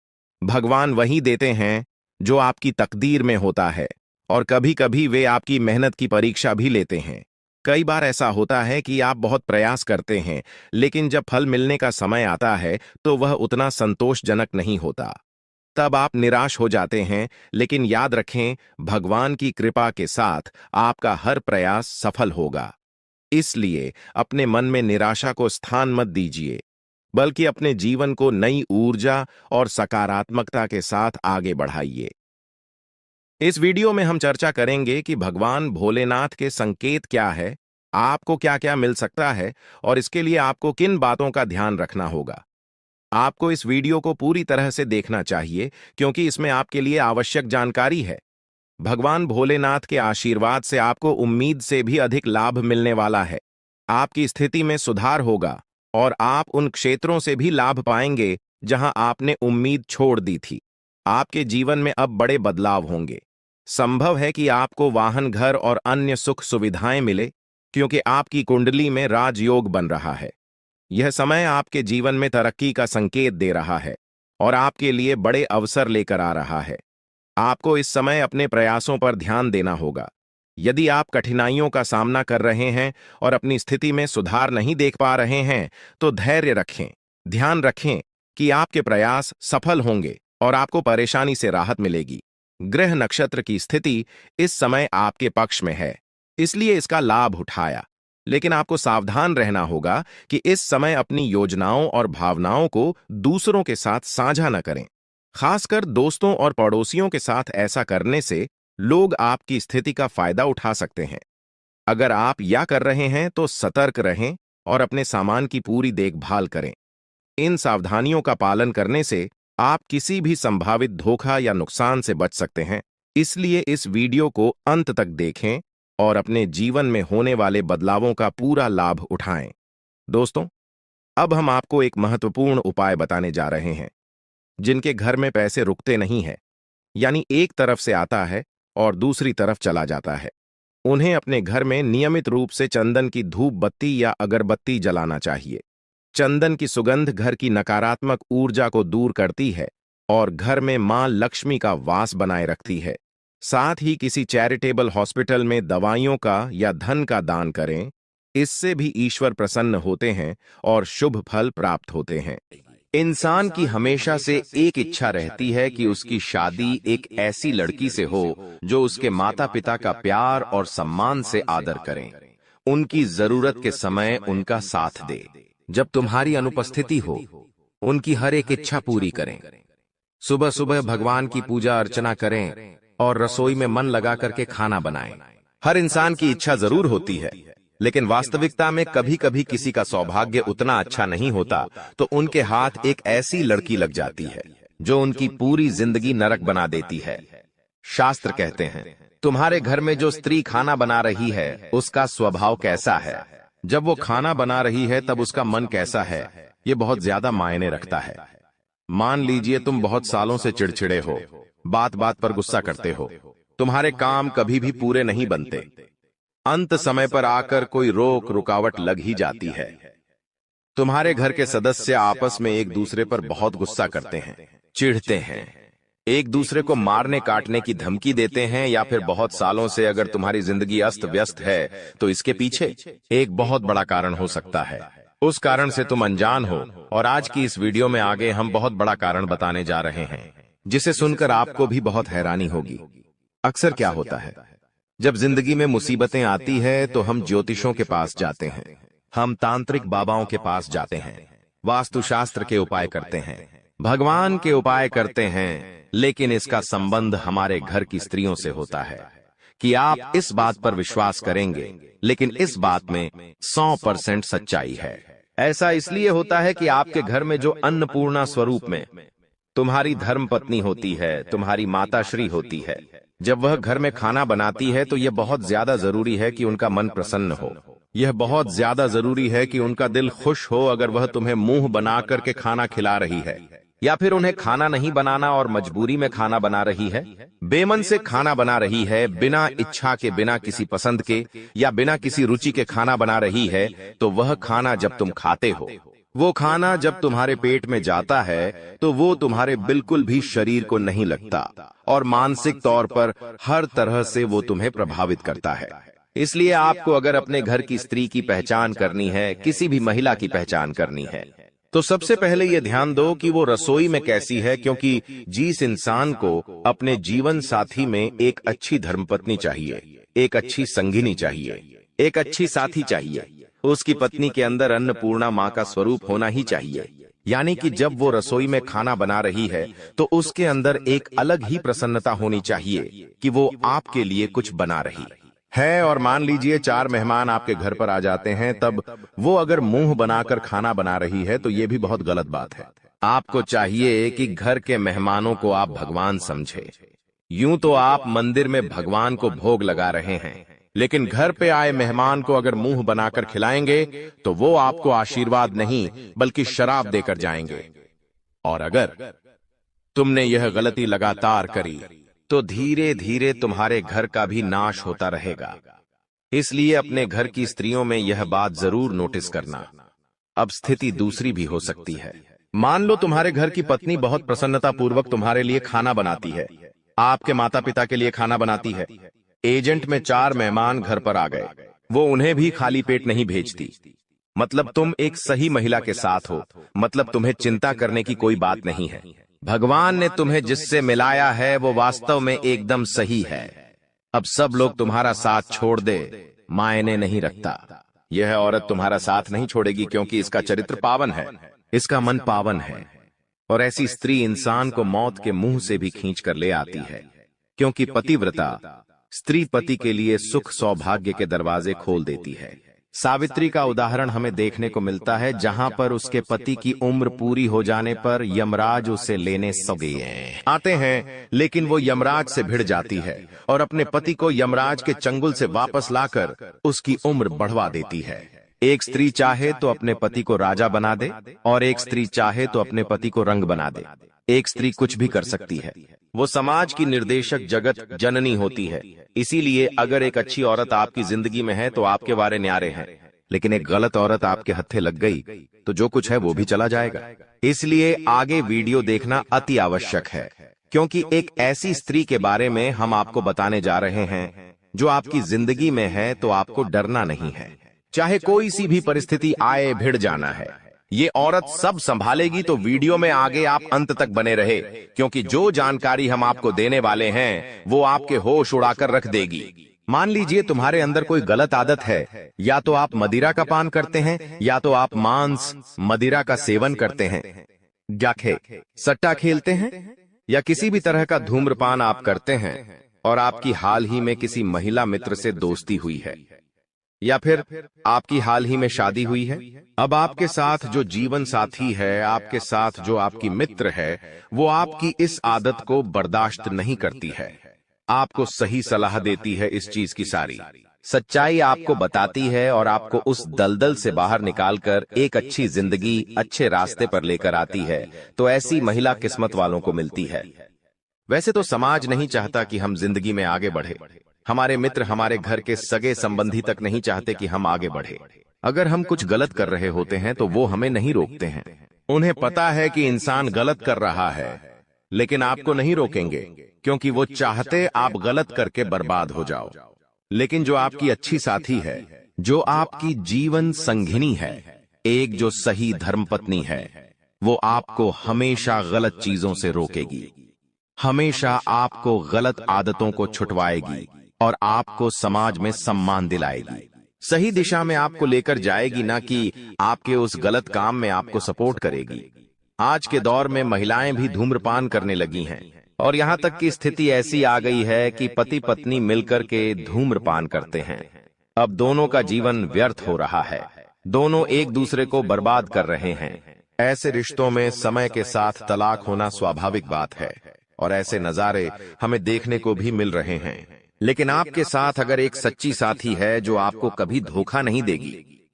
भगवान वही देते हैं जो आपकी तकदीर में होता है, और कभी कभी वे आपकी मेहनत की परीक्षा भी लेते हैं। कई बार ऐसा होता है कि आप बहुत प्रयास करते हैं, लेकिन जब फल मिलने का समय आता है तो वह उतना संतोषजनक नहीं होता। तब आप निराश हो जाते हैं, लेकिन याद रखें, भगवान की कृपा के साथ आपका हर प्रयास सफल होगा। इसलिए अपने मन में निराशा को स्थान मत दीजिए, बल्कि अपने जीवन को नई ऊर्जा और सकारात्मकता के साथ आगे बढ़ाइए। इस वीडियो में हम चर्चा करेंगे कि भगवान भोलेनाथ के संकेत क्या है, आपको क्या क्या मिल सकता है, और इसके लिए आपको किन बातों का ध्यान रखना होगा। आपको इस वीडियो को पूरी तरह से देखना चाहिए, क्योंकि इसमें आपके लिए आवश्यक जानकारी है। भगवान भोलेनाथ के आशीर्वाद से आपको उम्मीद से भी अधिक लाभ मिलने वाला है। आपकी स्थिति में सुधार होगा और आप उन क्षेत्रों से भी लाभ पाएंगे जहां आपने उम्मीद छोड़ दी थी। आपके जीवन में अब बड़े बदलाव होंगे। संभव है कि आपको वाहन, घर और अन्य सुख सुविधाएं मिले, क्योंकि आपकी कुंडली में राजयोग बन रहा है। यह समय आपके जीवन में तरक्की का संकेत दे रहा है और आपके लिए बड़े अवसर लेकर आ रहा है। आपको इस समय अपने प्रयासों पर ध्यान देना होगा। यदि आप कठिनाइयों का सामना कर रहे हैं और अपनी स्थिति में सुधार नहीं देख पा रहे हैं, तो धैर्य रखें। ध्यान रखें कि आपके प्रयास सफल होंगे और आपको परेशानी से राहत मिलेगी। ग्रह नक्षत्र की स्थिति इस समय आपके पक्ष में है, इसलिए इसका लाभ उठाया। लेकिन आपको सावधान रहना होगा कि इस समय अपनी योजनाओं और भावनाओं को दूसरों के साथ साझा न करें। खासकर दोस्तों और पड़ोसियों के साथ ऐसा करने से लोग आपकी स्थिति का फायदा उठा सकते हैं। अगर आप या कर रहे हैं तो सतर्क रहें और अपने सामान की पूरी देखभाल करें। इन सावधानियों का पालन करने से आप किसी भी संभावित धोखा या नुकसान से बच सकते हैं। इसलिए इस वीडियो को अंत तक देखें और अपने जीवन में होने वाले बदलावों का पूरा लाभ उठाएं। दोस्तों, अब हम आपको एक महत्वपूर्ण उपाय बताने जा रहे हैं। जिनके घर में पैसे रुकते नहीं है, यानी एक तरफ से आता है और दूसरी तरफ चला जाता है, उन्हें अपने घर में नियमित रूप से चंदन की धूप बत्ती या अगरबत्ती जलाना चाहिए। चंदन की सुगंध घर की नकारात्मक ऊर्जा को दूर करती है और घर में मां लक्ष्मी का वास बनाए रखती है। साथ ही किसी चैरिटेबल हॉस्पिटल में दवाइयों का या धन का दान करें। इससे भी ईश्वर प्रसन्न होते हैं और शुभ फल प्राप्त होते हैं। इंसान की हमेशा से एक इच्छा रहती है कि उसकी शादी एक ऐसी लड़की से हो जो उसके माता पिता का प्यार और सम्मान से आदर करें, उनकी जरूरत के समय उनका साथ दे। जब तुम्हारी अनुपस्थिति हो, उनकी हर एक इच्छा पूरी करें। सुबह सुबह भगवान की पूजा अर्चना करें और रसोई में मन लगा करके खाना बनाएं। हर इंसान की इच्छा जरूर होती है, लेकिन वास्तविकता में कभी कभी किसी का सौभाग्य उतना अच्छा नहीं होता, तो उनके हाथ एक ऐसी लड़की लग जाती है जो उनकी पूरी जिंदगी नरक बना देती है। शास्त्र कहते हैं, तुम्हारे घर में जो स्त्री खाना बना रही है उसका स्वभाव कैसा है, जब वो खाना बना रही है तब उसका मन कैसा है, ये बहुत ज्यादा मायने रखता है। मान लीजिए तुम बहुत सालों से चिड़चिड़े हो, बात बात पर गुस्सा करते हो, तुम्हारे काम कभी भी पूरे नहीं बनते, अंत समय पर आकर कोई रुकावट लग ही जाती है। तुम्हारे घर के सदस्य आपस में एक दूसरे पर बहुत गुस्सा करते हैं, चिढ़ते हैं, एक दूसरे को मारने काटने की धमकी देते हैं, या फिर बहुत सालों से अगर तुम्हारी जिंदगी अस्त व्यस्त है तो इसके पीछे एक बहुत बड़ा कारण हो सकता है। उस कारण से तुम अनजान हो, और आज की इस वीडियो में आगे हम बहुत बड़ा कारण बताने जा रहे हैं, जिसे सुनकर आपको भी बहुत हैरानी होगी। अक्सर क्या होता है, जब जिंदगी में मुसीबतें आती है तो हम ज्योतिषों के पास जाते हैं, हम तांत्रिक बाबाओं के पास जाते हैं, वास्तुशास्त्र के उपाय करते हैं, भगवान के उपाय करते हैं, लेकिन इसका संबंध हमारे घर की स्त्रियों से होता है कि आप इस बात पर विश्वास करेंगे, लेकिन इस बात में 100% सच्चाई है। ऐसा इसलिए होता है कि आपके घर में जो अन्नपूर्णा स्वरूप में तुम्हारी धर्मपत्नी होती है, तुम्हारी माता श्री होती है, जब वह घर में खाना बनाती है तो यह बहुत ज्यादा जरूरी है कि उनका मन प्रसन्न हो। यह बहुत ज्यादा जरूरी है कि उनका दिल खुश हो अगर वह तुम्हें मुंह बना करके खाना खिला रही है, या फिर उन्हें खाना नहीं बनाना और मजबूरी में खाना बना रही है, बेमन से खाना बना रही है, बिना इच्छा के, बिना किसी पसंद के या बिना किसी रुचि के खाना बना रही है, तो वह खाना जब तुम खाते हो, वो खाना जब तुम्हारे पेट में जाता है तो वो तुम्हारे बिल्कुल भी शरीर को नहीं लगता और मानसिक तौर पर हर तरह से वो तुम्हें प्रभावित करता है। इसलिए आपको अगर अपने घर की स्त्री की पहचान करनी है, किसी भी महिला की पहचान करनी है, तो सबसे पहले ये ध्यान दो कि वो रसोई में कैसी है, क्योंकि जिस इंसान को अपने जीवन साथी में एक अच्छी धर्मपत्नी चाहिए, एक अच्छी संगिनी चाहिए, एक अच्छी साथी चाहिए, उसकी पत्नी के अंदर अन्नपूर्णा मां का स्वरूप होना ही चाहिए। यानी कि जब वो रसोई में खाना बना रही है तो उसके अंदर एक अलग ही प्रसन्नता होनी चाहिए कि वो आपके लिए कुछ बना रही है। और मान लीजिए 4 मेहमान आपके घर पर आ जाते हैं, तब वो अगर मुंह बनाकर खाना बना रही है तो ये भी बहुत गलत बात है। आपको चाहिए कि घर के मेहमानों को आप भगवान समझे। यूं तो आप मंदिर में भगवान को भोग लगा रहे हैं, लेकिन घर पे आए मेहमान को अगर मुंह बनाकर खिलाएंगे तो वो आपको आशीर्वाद नहीं बल्कि शराब देकर जाएंगे। और अगर तुमने यह गलती लगातार करी तो धीरे धीरे तुम्हारे घर का भी नाश होता रहेगा। इसलिए अपने घर की स्त्रियों में यह बात जरूर नोटिस करना। अब स्थिति दूसरी भी हो सकती है। मान लो तुम्हारे घर की पत्नी बहुत प्रसन्नता पूर्वक तुम्हारे लिए खाना बनाती है, आपके माता पिता के लिए खाना बनाती है। एजेंट में 4 मेहमान घर पर आ गए, वो उन्हें भी खाली पेट नहीं भेजती। मतलब तुम एक सही महिला के साथ हो, मतलब तुम्हें चिंता करने की कोई बात नहीं है। भगवान ने तुम्हें जिससे मिलाया है वो वास्तव में एकदम सही है। अब सब लोग तुम्हारा साथ छोड़ दे, मायने नहीं रखता। यह औरत तुम्हारा साथ नहीं छोड़ेगी, क्योंकि इसका चरित्र पावन है, इसका मन पावन है। और ऐसी स्त्री इंसान को मौत के मुंह से भी खींच कर ले आती है, क्योंकि पतिव्रता स्त्री पति के लिए सुख सौभाग्य के दरवाजे खोल देती है। सावित्री का उदाहरण हमें देखने को मिलता है, जहां पर उसके पति की उम्र पूरी हो जाने पर यमराज उसे लेने आते हैं, लेकिन वो यमराज से भिड़ जाती है और अपने पति को यमराज के चंगुल से वापस लाकर उसकी उम्र बढ़वा देती है। एक स्त्री चाहे तो अपने पति को राजा बना दे और एक स्त्री चाहे तो अपने पति को रंग बना दे। एक स्त्री कुछ भी कर सकती है, वो समाज की निर्देशक जगत जननी होती है। इसीलिए अगर एक अच्छी औरत आपकी जिंदगी में है तो आपके वारे न्यारे हैं, लेकिन एक गलत औरत आपके हत्थे लग गई तो जो कुछ है वो भी चला जाएगा। इसलिए आगे वीडियो देखना अति आवश्यक है, क्योंकि एक ऐसी स्त्री के बारे में हम आपको बताने जा रहे हैं जो आपकी जिंदगी में है, तो आपको डरना नहीं है। चाहे कोई सी भी परिस्थिति आए, भिड़ जाना है। ये औरत सब संभालेगी, तो वीडियो में आगे आप अंत तक बने रहे, क्योंकि जो जानकारी हम आपको देने वाले हैं वो आपके होश उड़ाकर रख देगी। मान लीजिए तुम्हारे अंदर कोई गलत आदत है, या तो आप मदिरा का पान करते हैं, या तो आप मांस मदिरा का सेवन करते हैं, जाखे सट्टा खेलते हैं, या किसी भी तरह का धूम्रपान आप करते हैं, और आपकी हाल ही में किसी महिला मित्र से दोस्ती हुई है, या फिर आपकी हाल ही में शादी हुई है। अब आपके साथ जो जीवन साथी है, आपके साथ जो आपकी मित्र है, वो आपकी इस आदत को बर्दाश्त नहीं करती है, आपको सही सलाह देती है, इस चीज की सारी सच्चाई आपको बताती है और आपको उस दलदल से बाहर निकालकर एक अच्छी जिंदगी, अच्छे रास्ते पर लेकर आती है। तो ऐसी महिला किस्मत वालों को मिलती है। वैसे तो समाज नहीं चाहता कि हम जिंदगी में आगे बढ़े, हमारे मित्र, हमारे घर के सगे संबंधी तक नहीं चाहते कि हम आगे बढ़े। अगर हम कुछ गलत कर रहे होते हैं तो वो हमें नहीं रोकते हैं। उन्हें पता है कि इंसान गलत कर रहा है, लेकिन आपको नहीं रोकेंगे, क्योंकि वो चाहते आप गलत करके बर्बाद हो जाओ। लेकिन जो आपकी अच्छी साथी है, जो आपकी जीवन संगिनी है, एक जो सही धर्मपत्नी है, वो आपको हमेशा गलत चीजों से रोकेगी, हमेशा आपको गलत आदतों को छुटवाएगी और आपको समाज में सम्मान दिलाएगी, सही दिशा में आपको लेकर जाएगी, ना कि आपके उस गलत काम में आपको सपोर्ट करेगी। आज के दौर में महिलाएं भी धूम्रपान करने लगी हैं, और यहाँ तक की स्थिति ऐसी आ गई है कि पति पत्नी मिलकर के धूम्रपान करते हैं। अब दोनों का जीवन व्यर्थ हो रहा है, दोनों एक दूसरे को बर्बाद कर रहे हैं। ऐसे रिश्तों में समय के साथ तलाक होना स्वाभाविक बात है, और ऐसे नजारे हमें देखने को भी मिल रहे हैं। लेकिन आपके साथ अगर एक सच्ची साथी है जो आपको कभी धोखा नहीं देगी,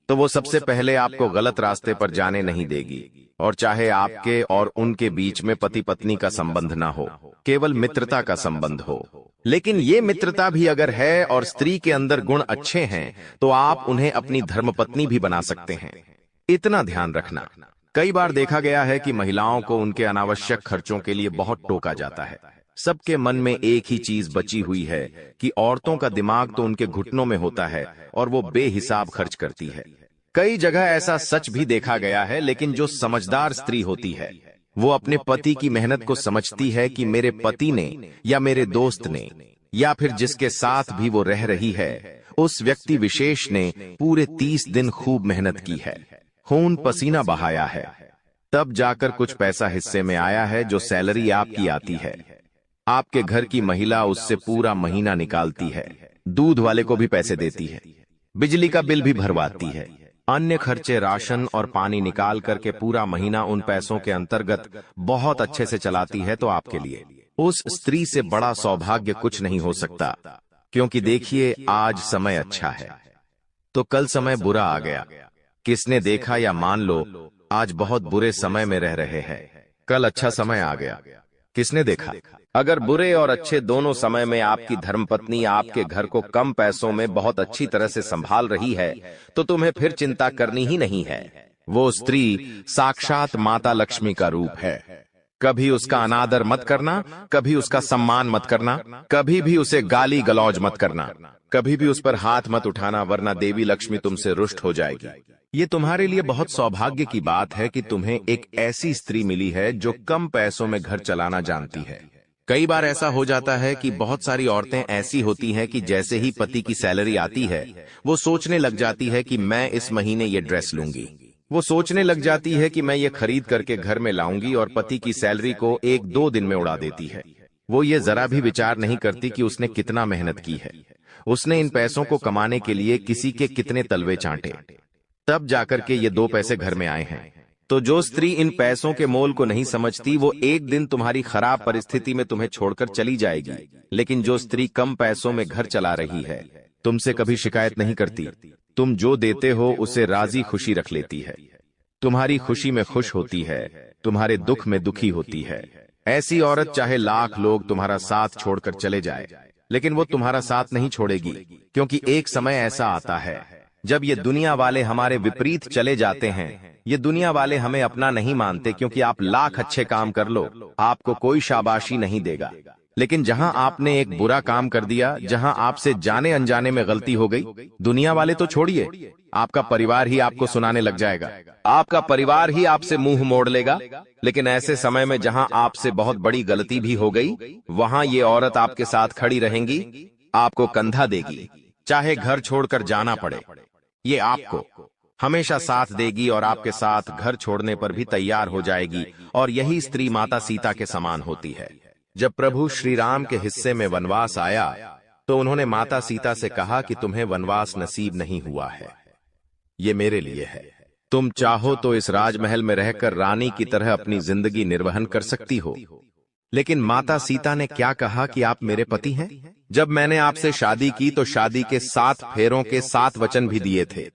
तो वो सबसे पहले आपको गलत रास्ते पर जाने नहीं देगी। और चाहे आपके और उनके बीच में पति पत्नी का संबंध ना हो, केवल मित्रता का संबंध हो, लेकिन ये मित्रता भी अगर है और स्त्री के अंदर गुण अच्छे हैं, तो आप उन्हें अपनी धर्मपत्नी भी बना सकते हैं। इतना ध्यान रखना, कई बार देखा गया है कि महिलाओं को उनके अनावश्यक खर्चों के लिए बहुत टोका जाता है। सबके मन में एक ही चीज बची हुई है कि औरतों का दिमाग तो उनके घुटनों में होता है और वो बेहिसाब खर्च करती है। कई जगह ऐसा सच भी देखा गया है, लेकिन जो समझदार स्त्री होती है, वो अपने पति की मेहनत को समझती है कि मेरे पति ने या मेरे दोस्त ने या फिर जिसके साथ भी वो रह रही है, उस व्यक्ति विशेष ने पूरे 30 दिन खूब मेहनत की है, खून पसीना बहाया है, तब जाकर कुछ पैसा हिस्से में आया है। जो सैलरी आपकी आती है, आपके घर की महिला उससे पूरा महीना निकालती है, दूध वाले को भी पैसे देती है, बिजली का बिल भी भरवाती है, अन्य खर्चे राशन और पानी निकाल करके पूरा महीना उन पैसों के अंतर्गत बहुत अच्छे से चलाती है। तो आपके लिए उस स्त्री से बड़ा सौभाग्य कुछ नहीं हो सकता, क्योंकि देखिए, आज समय अच्छा है तो कल समय बुरा आ गया। किसने देखा, या मान लो आज बहुत बुरे समय में रह रहे हैं, कल अच्छा समय आ गया, किसने देखा। अगर बुरे और अच्छे दोनों समय में आपकी धर्मपत्नी आपके घर को कम पैसों में बहुत अच्छी तरह से संभाल रही है, तो तुम्हें फिर चिंता करनी ही नहीं है। वो स्त्री साक्षात माता लक्ष्मी का रूप है। कभी उसका अनादर मत करना, कभी उसका सम्मान मत करना, कभी भी उसे गाली गलौज मत करना, कभी भी उस पर हाथ मत उठाना, वरना देवी लक्ष्मी तुमसे रुष्ट हो जाएगी। ये तुम्हारे लिए बहुत सौभाग्य की बात है कि तुम्हें एक ऐसी स्त्री मिली है जो कम पैसों में घर चलाना जानती है। कई बार ऐसा हो जाता है कि बहुत सारी औरतें ऐसी होती हैं कि जैसे ही पति की सैलरी आती है, वो सोचने लग जाती है कि मैं इस महीने ये ड्रेस लूंगी, वो सोचने लग जाती है कि मैं ये खरीद करके घर में लाऊंगी, और पति की सैलरी को 1-2 दिन में उड़ा देती है। वो ये जरा भी विचार नहीं करती कि उसने कितना मेहनत की है। उसने इन पैसों को कमाने के लिए किसी के कितने तलवे चाटे, तब जाकर के ये 2 पैसे घर में आए हैं। तो जो स्त्री इन पैसों के मोल को नहीं समझती, वो एक दिन तुम्हारी खराब परिस्थिति में तुम्हें छोड़कर चली जाएगी। लेकिन जो स्त्री कम पैसों में घर चला रही है, तुमसे कभी शिकायत नहीं करती, तुम जो देते हो उसे राजी खुशी रख लेती है, तुम्हारी खुशी में खुश होती है, तुम्हारे दुख में दुखी होती है, ऐसी औरत चाहे लाख लोग तुम्हारा साथ छोड़कर चले जाए, लेकिन वो तुम्हारा साथ नहीं छोड़ेगी। क्योंकि एक समय ऐसा आता है जब ये दुनिया वाले हमारे विपरीत चले जाते हैं। ये दुनिया वाले हमें अपना नहीं मानते, क्योंकि आप लाख अच्छे काम कर लो, आपको कोई शाबाशी नहीं देगा। लेकिन जहां आपने एक बुरा काम कर दिया, जहां आपसे जाने अनजाने में गलती हो गई, दुनिया वाले तो छोड़िए, आपका परिवार ही आपको सुनाने लग जाएगा, आपका परिवार ही आपसे मुंह मोड़ लेगा। लेकिन ऐसे समय में जहां आपसे बहुत बड़ी गलती भी हो गई, वहां ये औरत आपके साथ खड़ी रहेंगी, आपको कंधा देगी, चाहे घर छोड़कर जाना पड़े, ये आपको हमेशा साथ देगी और आपके साथ घर छोड़ने पर भी तैयार हो जाएगी। और यही स्त्री माता सीता के समान होती है। जब प्रभु श्री राम के हिस्से में वनवास आया, तो उन्होंने माता सीता से कहा कि तुम्हें वनवास नसीब नहीं हुआ है, ये मेरे लिए है। तुम चाहो तो इस राजमहल में रहकर रानी की तरह अपनी जिंदगी निर्वहन कर सकती हो। लेकिन माता सीता ने क्या कहा कि आप मेरे पति हैं। जब मैंने आपसे शादी की तो शादी के 7 फेरों के 7 वचन भी दिए थे,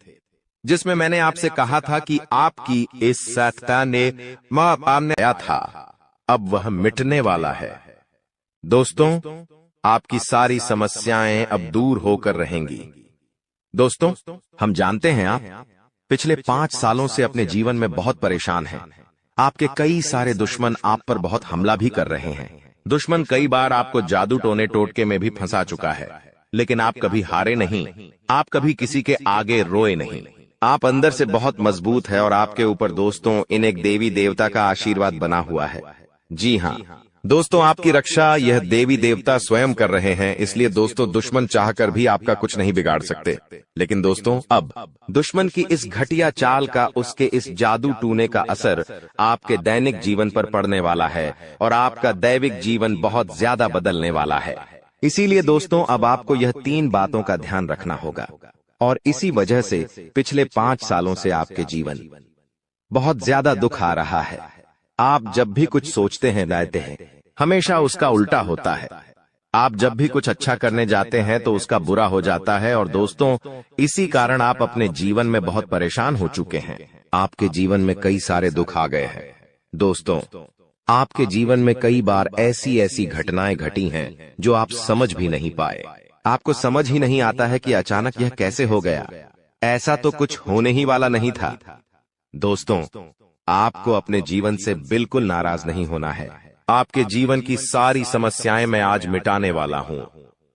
जिसमें मैंने आपसे कहा था कि आपकी इस सत्ता ने मां पाने आया था, अब वह मिटने वाला है। दोस्तों, आपकी सारी समस्याएं अब दूर होकर रहेंगी। दोस्तों, हम जानते हैं आप पिछले 5 सालों से अपने जीवन में बहुत परेशान हैं। आपके कई सारे दुश्मन आप पर बहुत हमला भी कर रहे हैं। दुश्मन कई बार आपको जादू टोने टोटके में भी फंसा चुका है, लेकिन आप कभी हारे नहीं, आप कभी किसी के आगे रोए नहीं। आप अंदर से बहुत मजबूत है और आपके ऊपर दोस्तों इन एक देवी देवता का आशीर्वाद बना हुआ है। जी हाँ दोस्तों, आपकी रक्षा यह देवी देवता स्वयं कर रहे हैं। इसलिए दोस्तों, दुश्मन चाहकर भी आपका कुछ नहीं बिगाड़ सकते। लेकिन दोस्तों, अब दुश्मन की इस घटिया चाल का, उसके इस जादू टूने का असर आपके दैनिक जीवन पर पड़ने वाला है और आपका दैविक जीवन बहुत ज्यादा बदलने वाला है। इसीलिए दोस्तों, अब आपको यह 3 बातों का ध्यान रखना होगा। और इसी वजह से पिछले 5 सालों से आपके जीवन बहुत ज्यादा दुख आ रहा है। आप जब भी कुछ सोचते हैं, लाते हैं, हमेशा उसका उल्टा होता है। आप जब भी कुछ अच्छा करने जाते हैं तो उसका बुरा हो जाता है। और दोस्तों, इसी कारण आप अपने जीवन में बहुत परेशान हो चुके हैं। आपके जीवन में कई सारे दुख आ गए हैं। दोस्तों, आपके जीवन में कई बार ऐसी ऐसी घटनाएं घटी हैं जो आप समझ भी नहीं पाए। आपको समझ ही नहीं आता है कि अचानक यह कैसे हो गया, ऐसा तो कुछ होने ही वाला नहीं था। दोस्तों, आपको अपने जीवन से बिल्कुल नाराज नहीं होना है। आपके जीवन की सारी समस्याएं मैं आज मिटाने वाला हूं।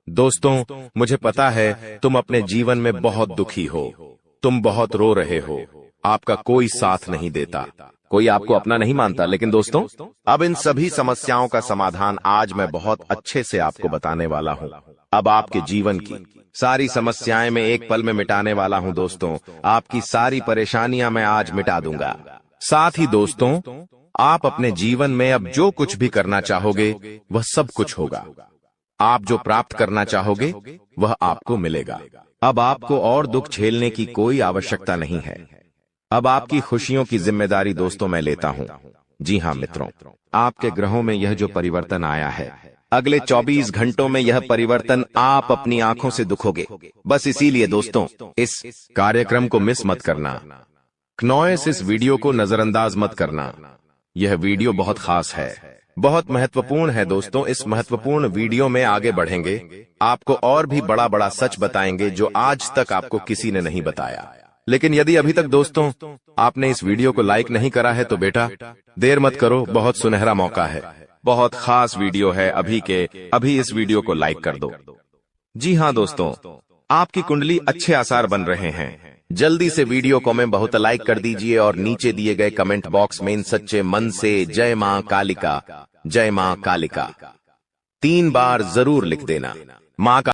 दोस्तों, मुझे पता है तुम अपने जीवन में बहुत दुखी हो, तुम बहुत रो रहे हो, आपका कोई साथ नहीं देता, कोई आपको अपना नहीं मानता। लेकिन दोस्तों, अब इन सभी समस्याओं का समाधान आज मैं बहुत अच्छे से आपको बताने वाला हूं। अब आपके जीवन की सारी समस्याएं मैं एक पल में मिटाने वाला हूं। दोस्तों, आपकी सारी परेशानियां मैं आज मिटा दूंगा। साथ ही दोस्तों, आप अपने जीवन में अब जो कुछ भी करना चाहोगे वह सब कुछ होगा। आप जो प्राप्त करना चाहोगे वह आपको मिलेगा। अब आपको और दुख झेलने की कोई आवश्यकता नहीं है। अब आपकी खुशियों की जिम्मेदारी दोस्तों मैं लेता हूं। जी हां मित्रों, आपके ग्रहों में यह जो परिवर्तन आया है, अगले 24 घंटों में यह परिवर्तन आप अपनी आंखों से दिखोगे। बस इसीलिए दोस्तों, इस कार्यक्रम को मिस मत करना। क्नॉयस इस वीडियो को नजरअंदाज मत करना। यह वीडियो बहुत खास है, बहुत महत्वपूर्ण है। दोस्तों, इस महत्वपूर्ण वीडियो में आगे बढ़ेंगे, आपको और भी बड़ा बड़ा सच बताएंगे जो आज तक आपको किसी ने नहीं बताया। लेकिन यदि अभी तक दोस्तों आपने इस वीडियो को लाइक नहीं करा है तो बेटा देर मत करो, बहुत सुनहरा मौका है, बहुत खास वीडियो है, अभी इस वीडियो को लाइक कर दो। जी हाँ दोस्तों, आपकी कुंडली अच्छे आसार बन रहे हैं। जल्दी से वीडियो को में बहुत लाइक कर दीजिए और नीचे दिए गए कमेंट बॉक्स में इन सच्चे मन से जय मां कालिका, जय मां कालिका 3 बार जरूर लिख देना। मां का